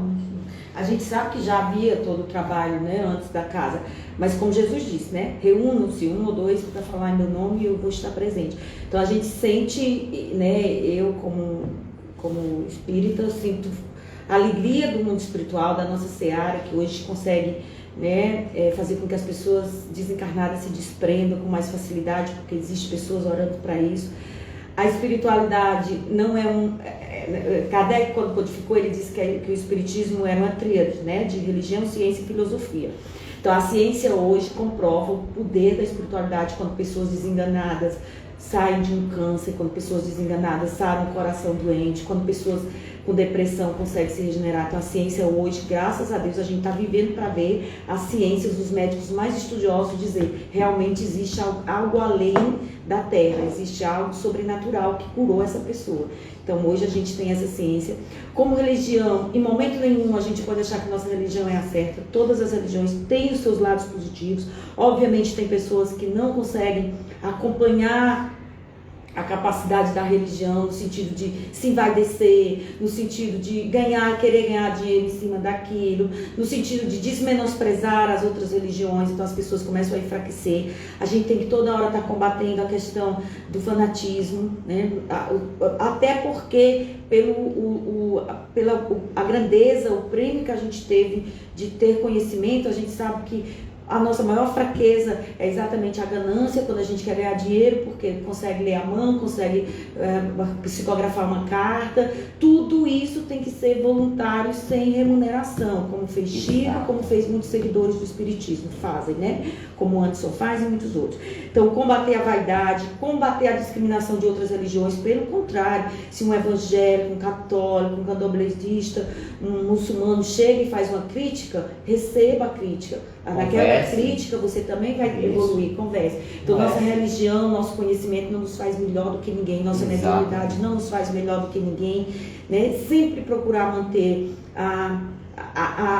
A gente sabe que já havia todo o trabalho, né, antes da casa, mas como Jesus disse, né, reúnam-se 1 ou 2 para falar em meu nome e eu vou estar presente. Então a gente sente, né, eu como espírita, sinto a alegria do mundo espiritual, da nossa seara, que hoje consegue, né, fazer com que as pessoas desencarnadas se desprendam com mais facilidade, porque existem pessoas orando para isso. A espiritualidade não é Kardec, quando codificou, ele disse que o espiritismo era uma tríade, né, de religião, ciência e filosofia. Então a ciência hoje comprova o poder da espiritualidade quando pessoas desenganadas saem de um câncer, quando pessoas desenganadas saem de um coração doente, quando pessoas com depressão conseguem se regenerar. Então a ciência hoje, graças a Deus, a gente está vivendo para ver as ciências, os médicos mais estudiosos dizer realmente existe algo além da Terra, existe algo sobrenatural que curou essa pessoa. Então hoje a gente tem essa ciência. Como religião, em momento nenhum a gente pode achar que nossa religião é a certa. Todas as religiões têm os seus lados positivos. Obviamente tem pessoas que não conseguem acompanhar a capacidade da religião, no sentido de se envaidecer, no sentido de querer ganhar dinheiro em cima daquilo, no sentido de desmenosprezar as outras religiões, então as pessoas começam a enfraquecer. A gente tem que toda hora estar combatendo a questão do fanatismo, né? Até porque pela a grandeza, o prêmio que a gente teve de ter conhecimento, a gente sabe que a nossa maior fraqueza é exatamente a ganância, quando a gente quer ganhar dinheiro, porque consegue ler a mão, consegue psicografar uma carta. Tudo isso tem que ser voluntário, sem remuneração, como fez Chico, como fez muitos seguidores do Espiritismo fazem, né? Como o Anderson faz e muitos outros. Então, combater a vaidade, combater a discriminação de outras religiões, pelo contrário, se um evangélico, um católico, um candomblessista, um muçulmano chega e faz uma crítica, receba a crítica. Naquela crítica você também vai evoluir, converse. Então nossa religião, nosso conhecimento não nos faz melhor do que ninguém, nossa mediunidade não nos faz melhor do que ninguém, né? Sempre procurar manter a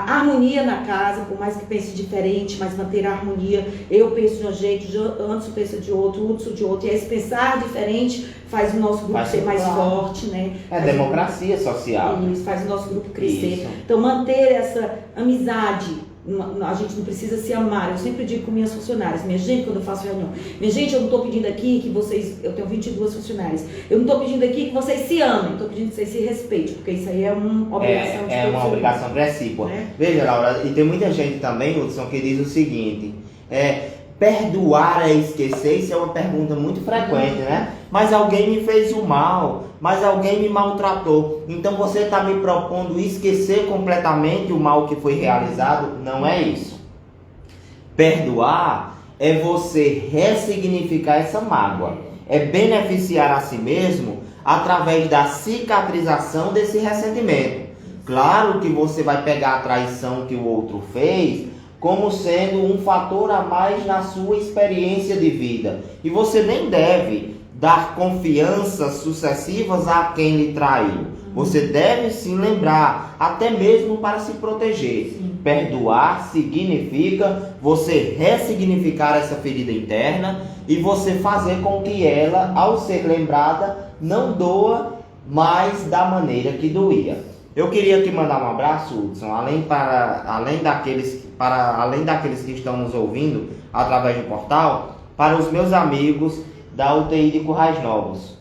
harmonia na casa, por mais que pense diferente, mas manter a harmonia. Eu penso de um jeito, Anderson pensa de outro, Hudson de outro, e esse pensar diferente faz o nosso grupo ser mais forte, né? É democracia social. Isso, faz o nosso grupo crescer. Isso. Então manter essa amizade. A gente não precisa se amar. Eu sempre digo com minhas funcionárias, minha gente, quando eu faço reunião, minha gente, eu não estou pedindo aqui que vocês, eu tenho 22 funcionárias, eu não estou pedindo aqui que vocês se amem, estou pedindo que vocês se respeitem, porque isso aí é uma obrigação de uma obrigação recíproca, né? Veja, Laura, e tem muita gente também, Hudson, que diz o seguinte: perdoar é esquecer? Isso é uma pergunta muito frequente, né? Mas alguém me fez o mal, mas alguém me maltratou, então você está me propondo esquecer completamente o mal que foi realizado? Não é isso. Perdoar é você ressignificar essa mágoa, é beneficiar a si mesmo através da cicatrização desse ressentimento. Claro que você vai pegar a traição que o outro fez como sendo um fator a mais na sua experiência de vida, e você nem deve dar confianças sucessivas a quem lhe traiu. Você deve sim lembrar, até mesmo para se proteger. Perdoar significa você ressignificar essa ferida interna e você fazer com que ela, ao ser lembrada, não doa mais da maneira que doía. Eu queria aqui mandar um abraço, Hudson, além daqueles que estão nos ouvindo através do portal, para os meus amigos da UTI de Currais Novos,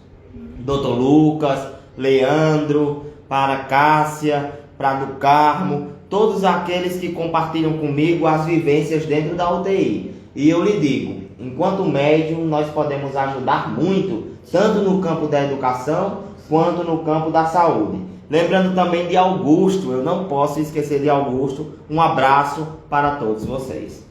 Dr. Lucas, Leandro, para Cássia, para do Carmo, todos aqueles que compartilham comigo as vivências dentro da UTI. E eu lhe digo, enquanto médium, nós podemos ajudar muito, tanto no campo da educação, quanto no campo da saúde. Lembrando também de Augusto, eu não posso esquecer de Augusto. Um abraço para todos vocês.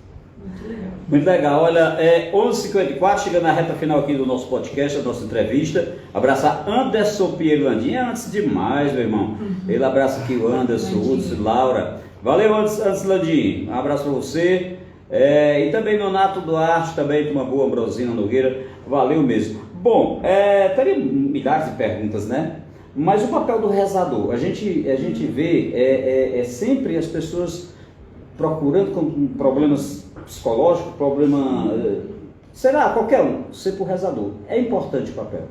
Muito legal. Olha, 11h54, chegando na reta final aqui do nosso podcast, da nossa entrevista. Abraçar Anderson Pinheiro Landinha, antes demais, meu irmão. Ele abraça aqui o Anderson, o Hudson, Laura. Valeu, Anderson Landinha. Um abraço para você. E também Nonato Duarte, também de uma boa, Ambrosina Nogueira. Valeu mesmo. Bom, teria milhares de perguntas, né? Mas o papel do rezador, a gente vê sempre as pessoas procurando com problemas psicológicos, qualquer um, ser por rezador. É importante o papel.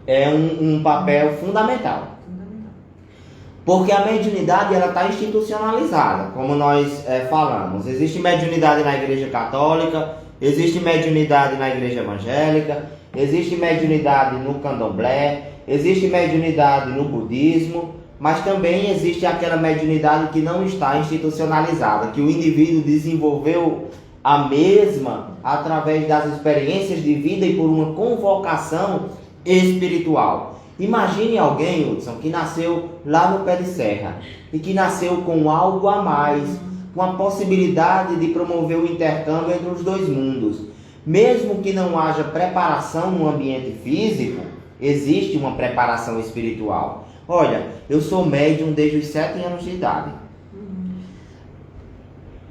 É um papel fundamental. Porque a mediunidade está institucionalizada, como nós falamos. Existe mediunidade na Igreja Católica, existe mediunidade na Igreja Evangélica, existe mediunidade no Candomblé, existe mediunidade no Budismo, mas também existe aquela mediunidade que não está institucionalizada, que o indivíduo desenvolveu a mesma através das experiências de vida e por uma convocação espiritual. Imagine alguém, Hudson, que nasceu lá no pé de serra e que nasceu com algo a mais, com a possibilidade de promover o intercâmbio entre os dois mundos. Mesmo que não haja preparação no ambiente físico, existe uma preparação espiritual. Olha, eu sou médium desde os 7 anos de idade.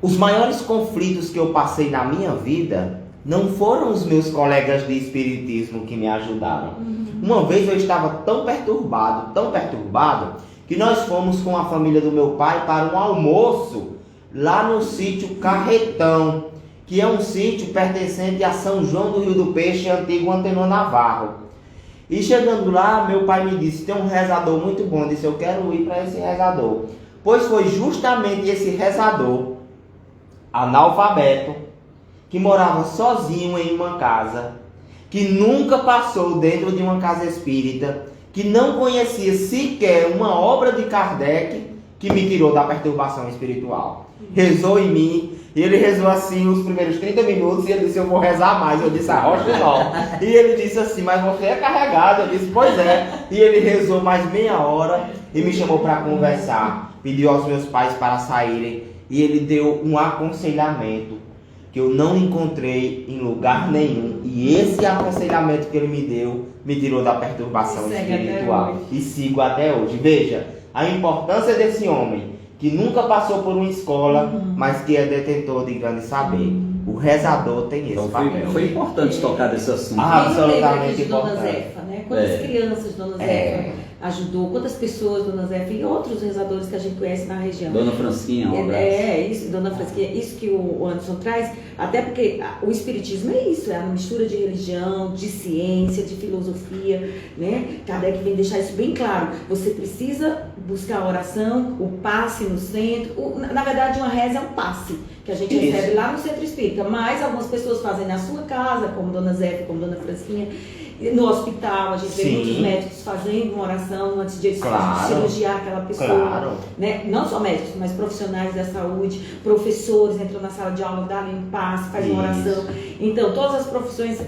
Os maiores conflitos que eu passei na minha vida não foram os meus colegas de espiritismo que me ajudaram. Uma vez eu estava tão perturbado, que nós fomos com a família do meu pai para um almoço lá no sítio Carretão, que é um sítio pertencente a São João do Rio do Peixe, antigo Antenor Navarro. E chegando lá, meu pai me disse, tem um rezador muito bom. Eu disse, eu quero ir para esse rezador. Pois foi justamente esse rezador, analfabeto, que morava sozinho em uma casa, que nunca passou dentro de uma casa espírita, que não conhecia sequer uma obra de Kardec, que me tirou da perturbação espiritual. Rezou em mim, e ele rezou assim os primeiros 30 minutos, e ele disse, eu vou rezar mais. Eu disse, arrocha não. E ele disse assim, mas você é carregado. Eu disse, pois é. E ele rezou mais meia hora, e me chamou para conversar. Pediu aos meus pais para saírem, e ele deu um aconselhamento que eu não encontrei em lugar nenhum. E esse aconselhamento que ele me deu, me tirou da perturbação espiritual. E sigo até hoje. Veja, a importância desse homem, que nunca passou por uma escola, mas que é detentor de grande saber. O rezador tem esse papel. Foi importante tocar desse assunto. Absolutamente importante. Dona Zefa, né? Quantas crianças Dona Zefa ajudou, quantas pessoas Dona Zefa e outros rezadores que a gente conhece na região. Dona Francisquinha, um abraço. Isso, Dona Francisquinha, isso que o Anderson traz, até porque o espiritismo é isso, é a mistura de religião, de ciência, de filosofia, né? Kardec vem deixar isso bem claro. Você precisa buscar a oração, o passe no centro. Na verdade, uma reza é um passe que a gente recebe lá no centro espírita, mas algumas pessoas fazem na sua casa, como Dona Zefa, como Dona Francisquinha. No hospital, a gente vê muitos médicos fazendo uma oração antes de cirurgiar aquela pessoa. Né? Não só médicos, mas profissionais da saúde, professores entram na sala de aula, dão um passe, fazem uma oração. Então, todas as profissões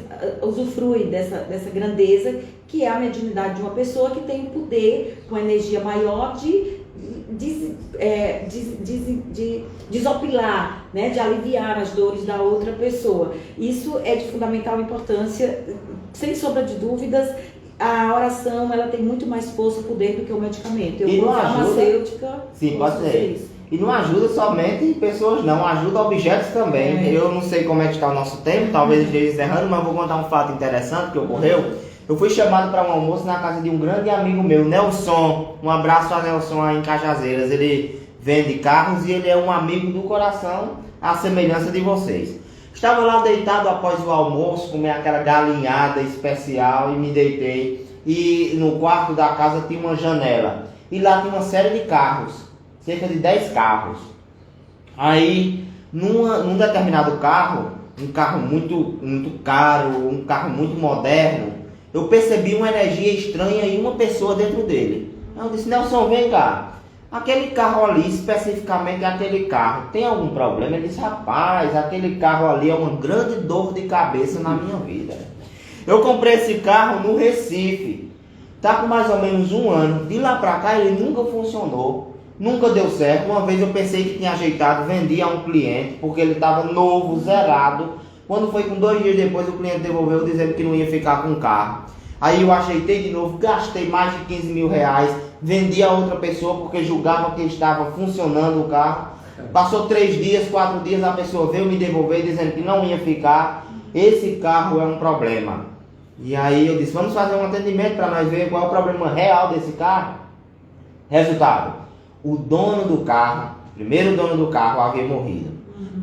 usufruem dessa grandeza, que é a mediunidade de uma pessoa que tem o poder, com energia maior, de desopilar, né, de aliviar as dores da outra pessoa. Isso é de fundamental importância, sem sombra de dúvidas. A oração, ela tem muito mais força e poder do que o medicamento. Eu, como farmacêutica, sim, pode ser. E não ajuda somente pessoas, não, ajuda objetos também. Eu não sei como é que está o nosso tempo, talvez esteja encerrando, mas vou contar um fato interessante que ocorreu. Eu fui chamado para um almoço na casa de um grande amigo meu, Nelson. Um abraço a Nelson aí em Cajazeiras. Ele vende carros e ele é um amigo do coração, à semelhança de vocês. Estava lá deitado após o almoço, comi aquela galinhada especial e me deitei. E no quarto da casa tinha uma janela. E lá tinha uma série de carros, cerca de 10 carros. Aí, num determinado carro, um carro muito caro, um carro muito moderno, eu percebi uma energia estranha e uma pessoa dentro dele. Eu disse, Nelson, vem cá. Aquele carro ali, especificamente aquele carro, tem algum problema? Ele disse, rapaz, aquele carro ali é uma grande dor de cabeça na minha vida. Eu comprei esse carro no Recife. Tá com mais ou menos 1 ano. De lá pra cá ele nunca funcionou. Nunca deu certo. Uma vez eu pensei que tinha ajeitado, vendi a um cliente, porque ele estava novo, zerado. Quando foi com 2 dias depois, o cliente devolveu dizendo que não ia ficar com o carro. Aí eu ajeitei de novo, gastei mais de 15 mil reais, vendi a outra pessoa porque julgava que estava funcionando o carro. Passou 3 dias, 4 dias, a pessoa veio me devolver dizendo que não ia ficar. Esse carro é um problema. E aí eu disse, vamos fazer um atendimento para nós ver qual é o problema real desse carro. Resultado, o dono do carro, o primeiro dono do carro havia morrido.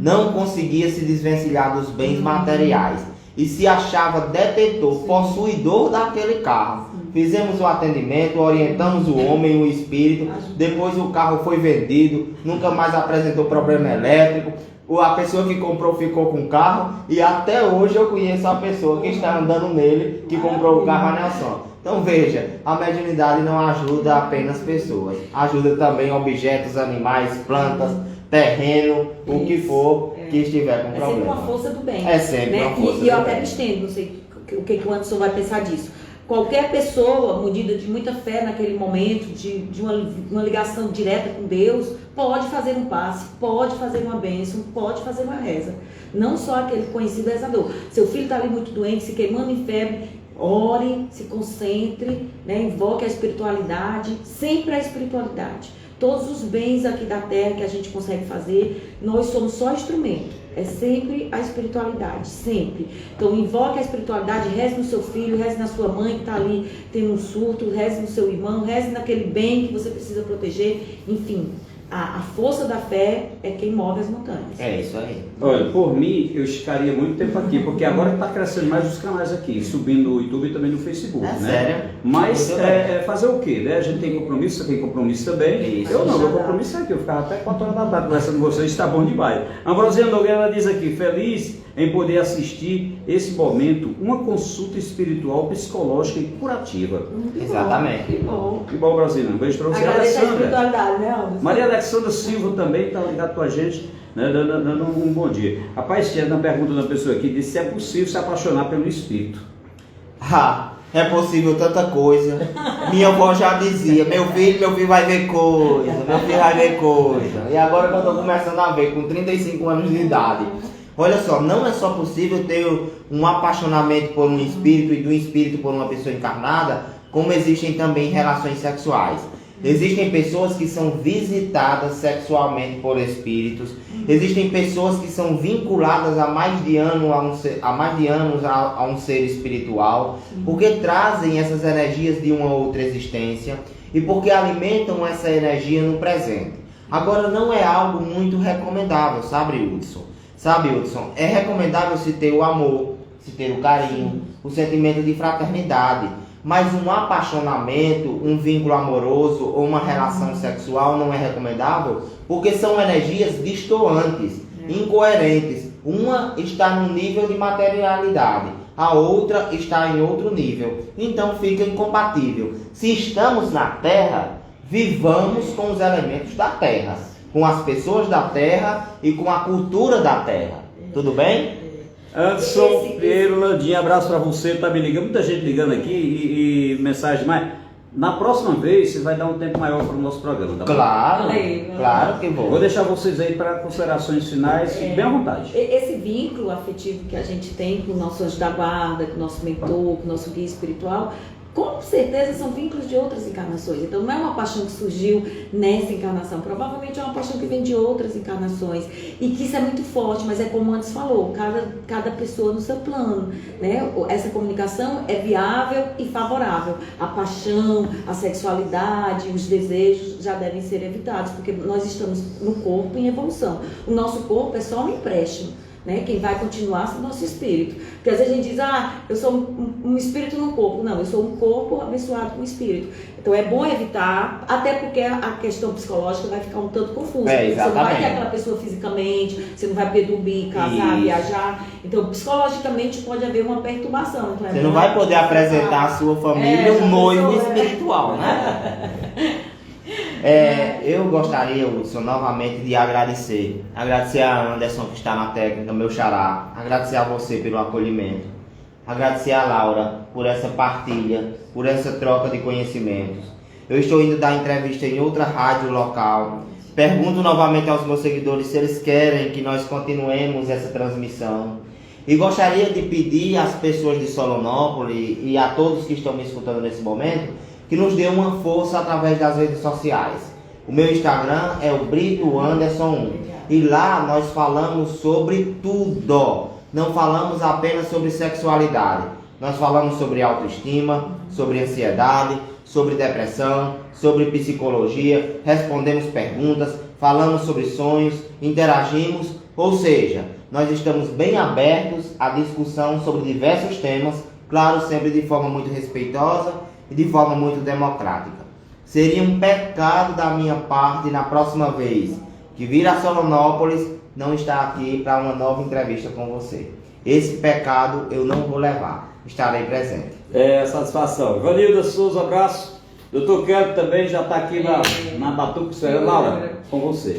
Não conseguia se desvencilhar dos bens materiais e se achava detentor, possuidor daquele carro. Fizemos o atendimento, orientamos o homem, o espírito, depois o carro foi vendido, nunca mais apresentou problema elétrico. A pessoa que comprou ficou com o carro e até hoje eu conheço a pessoa que está andando nele, que comprou o carro a Nelson. Então veja, a mediunidade não ajuda apenas pessoas, ajuda também objetos, animais, plantas, terreno, o que for que estiver com problema. É sempre uma força do bem. É sempre uma força do bem. E eu até me estendo, não sei o que o Anderson vai pensar disso. Qualquer pessoa munida de muita fé naquele momento, de uma ligação direta com Deus, pode fazer um passe, pode fazer uma bênção, pode fazer uma reza. Não só aquele conhecido rezador. Seu filho está ali muito doente, se queimando em febre, ore, se concentre, né? Invoque a espiritualidade, sempre a espiritualidade. Todos os bens aqui da terra que a gente consegue fazer, nós somos só instrumento. É sempre a espiritualidade, sempre. Então invoque a espiritualidade, reze no seu filho, reze na sua mãe que está ali tendo um surto, reze no seu irmão, reze naquele bem que você precisa proteger, enfim. A força da fé é quem move as montanhas. É isso aí. Olha, por mim, eu ficaria muito tempo aqui, porque agora está crescendo mais os canais aqui, subindo no YouTube e também no Facebook, né? Sério? Mas fazer o quê, né? A gente tem compromisso, você tem compromisso também. Isso. Eu não, meu compromisso é aqui, eu ficava até 4 horas da tarde conversando com vocês, está bom demais. Ambrosinha Nogueira diz aqui, feliz em poder assistir esse momento, uma consulta espiritual, psicológica e curativa. Exatamente. Que bom. Que bom, Brasília. Um beijo para você, Agradeço a Alessandra. espiritualidade, né, Anderson? Maria Alexandra Silva também está ligado com a gente, né, dando um bom dia. Rapaz, tinha uma pergunta da pessoa aqui, disse se é possível se apaixonar pelo espírito. É possível tanta coisa. Minha avó já dizia, meu filho vai ver coisa, meu filho vai ver coisa. E agora que eu estou começando a ver, com 35 anos de idade. Olha só, não é só possível ter um apaixonamento por um espírito e do espírito por uma pessoa encarnada, como existem também relações sexuais. Existem pessoas que são visitadas sexualmente por espíritos. Existem pessoas que são vinculadas há mais de anos a um ser espiritual, porque trazem essas energias de uma outra existência e porque alimentam essa energia no presente. Agora, não é algo muito recomendável, sabe, Hudson? É recomendável se ter o amor, se ter o carinho, o sentimento de fraternidade. Mas um apaixonamento, um vínculo amoroso ou uma relação sexual não é recomendável, porque são energias distoantes, incoerentes. Uma está num nível de materialidade, a outra está em outro nível. Então fica incompatível. Se estamos na Terra, vivamos com os elementos da Terra, com as pessoas da Terra e com a cultura da Terra. Tudo bem? Anderson Pinheiro Landinha, abraço para você, tá me ligando, muita gente ligando aqui e mensagem mais. Na próxima vez você vai dar um tempo maior para o nosso programa, tá bom? Claro que vou. Vou deixar vocês aí para considerações finais, bem à vontade. Esse vínculo afetivo que a gente tem com o nosso anjo da guarda, com o nosso mentor, com o nosso guia espiritual, com certeza são vínculos de outras encarnações. Então não é uma paixão que surgiu nessa encarnação, provavelmente é uma paixão que vem de outras encarnações e que isso é muito forte, mas é como antes falou, cada pessoa no seu plano, né? Essa comunicação é viável e favorável. A paixão, a sexualidade, os desejos já devem ser evitados, porque nós estamos no corpo em evolução. O nosso corpo é só um empréstimo. Né? Quem vai continuar é o nosso espírito. Porque às vezes a gente diz, eu sou um espírito no corpo. Não, eu sou um corpo abençoado com espírito. Então é bom evitar, até porque a questão psicológica vai ficar um tanto confusa. Você não vai ter aquela pessoa fisicamente, você não vai poder dormir, casar, viajar. Então psicologicamente pode haver uma perturbação. Então, você não vai poder apresentar à sua família um noivo espiritual, né? Eu gostaria, Hudson, novamente de agradecer a Anderson que está na técnica, meu xará, agradecer a você pelo acolhimento, agradecer a Laura por essa partilha, por essa troca de conhecimentos. Eu estou indo dar entrevista em outra rádio local. Pergunto novamente aos meus seguidores se eles querem que nós continuemos essa transmissão. E gostaria de pedir às pessoas de Solonópolis e a todos que estão me escutando nesse momento que nos dê uma força através das redes sociais. O meu Instagram é o Brito Anderson 1. E lá nós falamos sobre tudo. Não falamos apenas sobre sexualidade. Nós falamos sobre autoestima, sobre ansiedade, sobre depressão, sobre psicologia, respondemos perguntas, falamos sobre sonhos, interagimos, ou seja, nós estamos bem abertos à discussão sobre diversos temas, claro, sempre de forma muito respeitosa e de forma muito democrática. Seria um pecado da minha parte na próxima vez que vir a Solonópolis não estar aqui para uma nova entrevista com você. Esse pecado eu não vou levar, estarei presente. Satisfação. Ivanilda Souza, abraço. Doutor Kelly também já está aqui na Batuca. Laura, com você.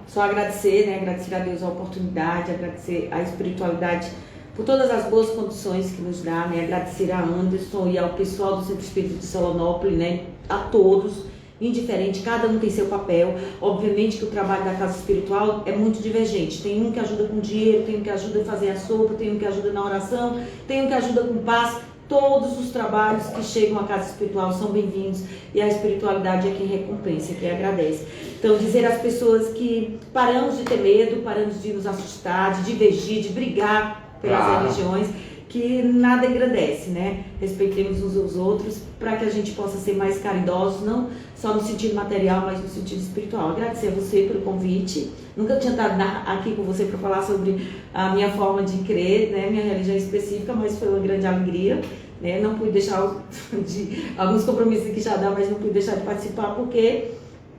Só agradecer, né? Agradecer a Deus a oportunidade, agradecer a espiritualidade por todas as boas condições que nos dá, né? Agradecer a Anderson e ao pessoal do Centro Espírita de Solonópolis, né? A todos, indiferente, cada um tem seu papel. Obviamente que o trabalho da casa espiritual é muito divergente. Tem um que ajuda com dinheiro, tem um que ajuda a fazer a sopa, tem um que ajuda na oração, tem um que ajuda com paz. Todos os trabalhos que chegam à casa espiritual são bem-vindos e a espiritualidade é quem recompensa, quem agradece. Então, dizer às pessoas que paramos de ter medo, paramos de nos assustar, de divergir, de brigar pelas religiões, que nada engrandece, né? Respeitemos uns aos outros para que a gente possa ser mais caridosos, não só no sentido material, mas no sentido espiritual. Agradecer a você pelo convite. Nunca tinha estado aqui com você para falar sobre a minha forma de crer, né? Minha religião específica, mas foi uma grande alegria. Né? Não pude deixar de alguns compromissos que já dá, mas não pude deixar de participar porque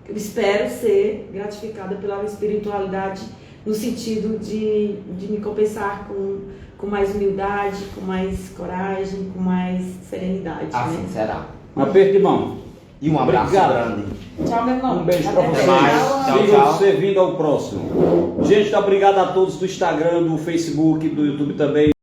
eu espero ser gratificada pela espiritualidade no sentido de me compensar com mais humildade, com mais coragem, com mais serenidade. Assim né? será. Um aperto de mão. E um abraço grande. Tchau, meu irmão. Um beijo para Até vocês. mais. Tchau, Sigam tchau. servindo ao próximo. Gente, obrigado a todos do Instagram, do Facebook, do YouTube também.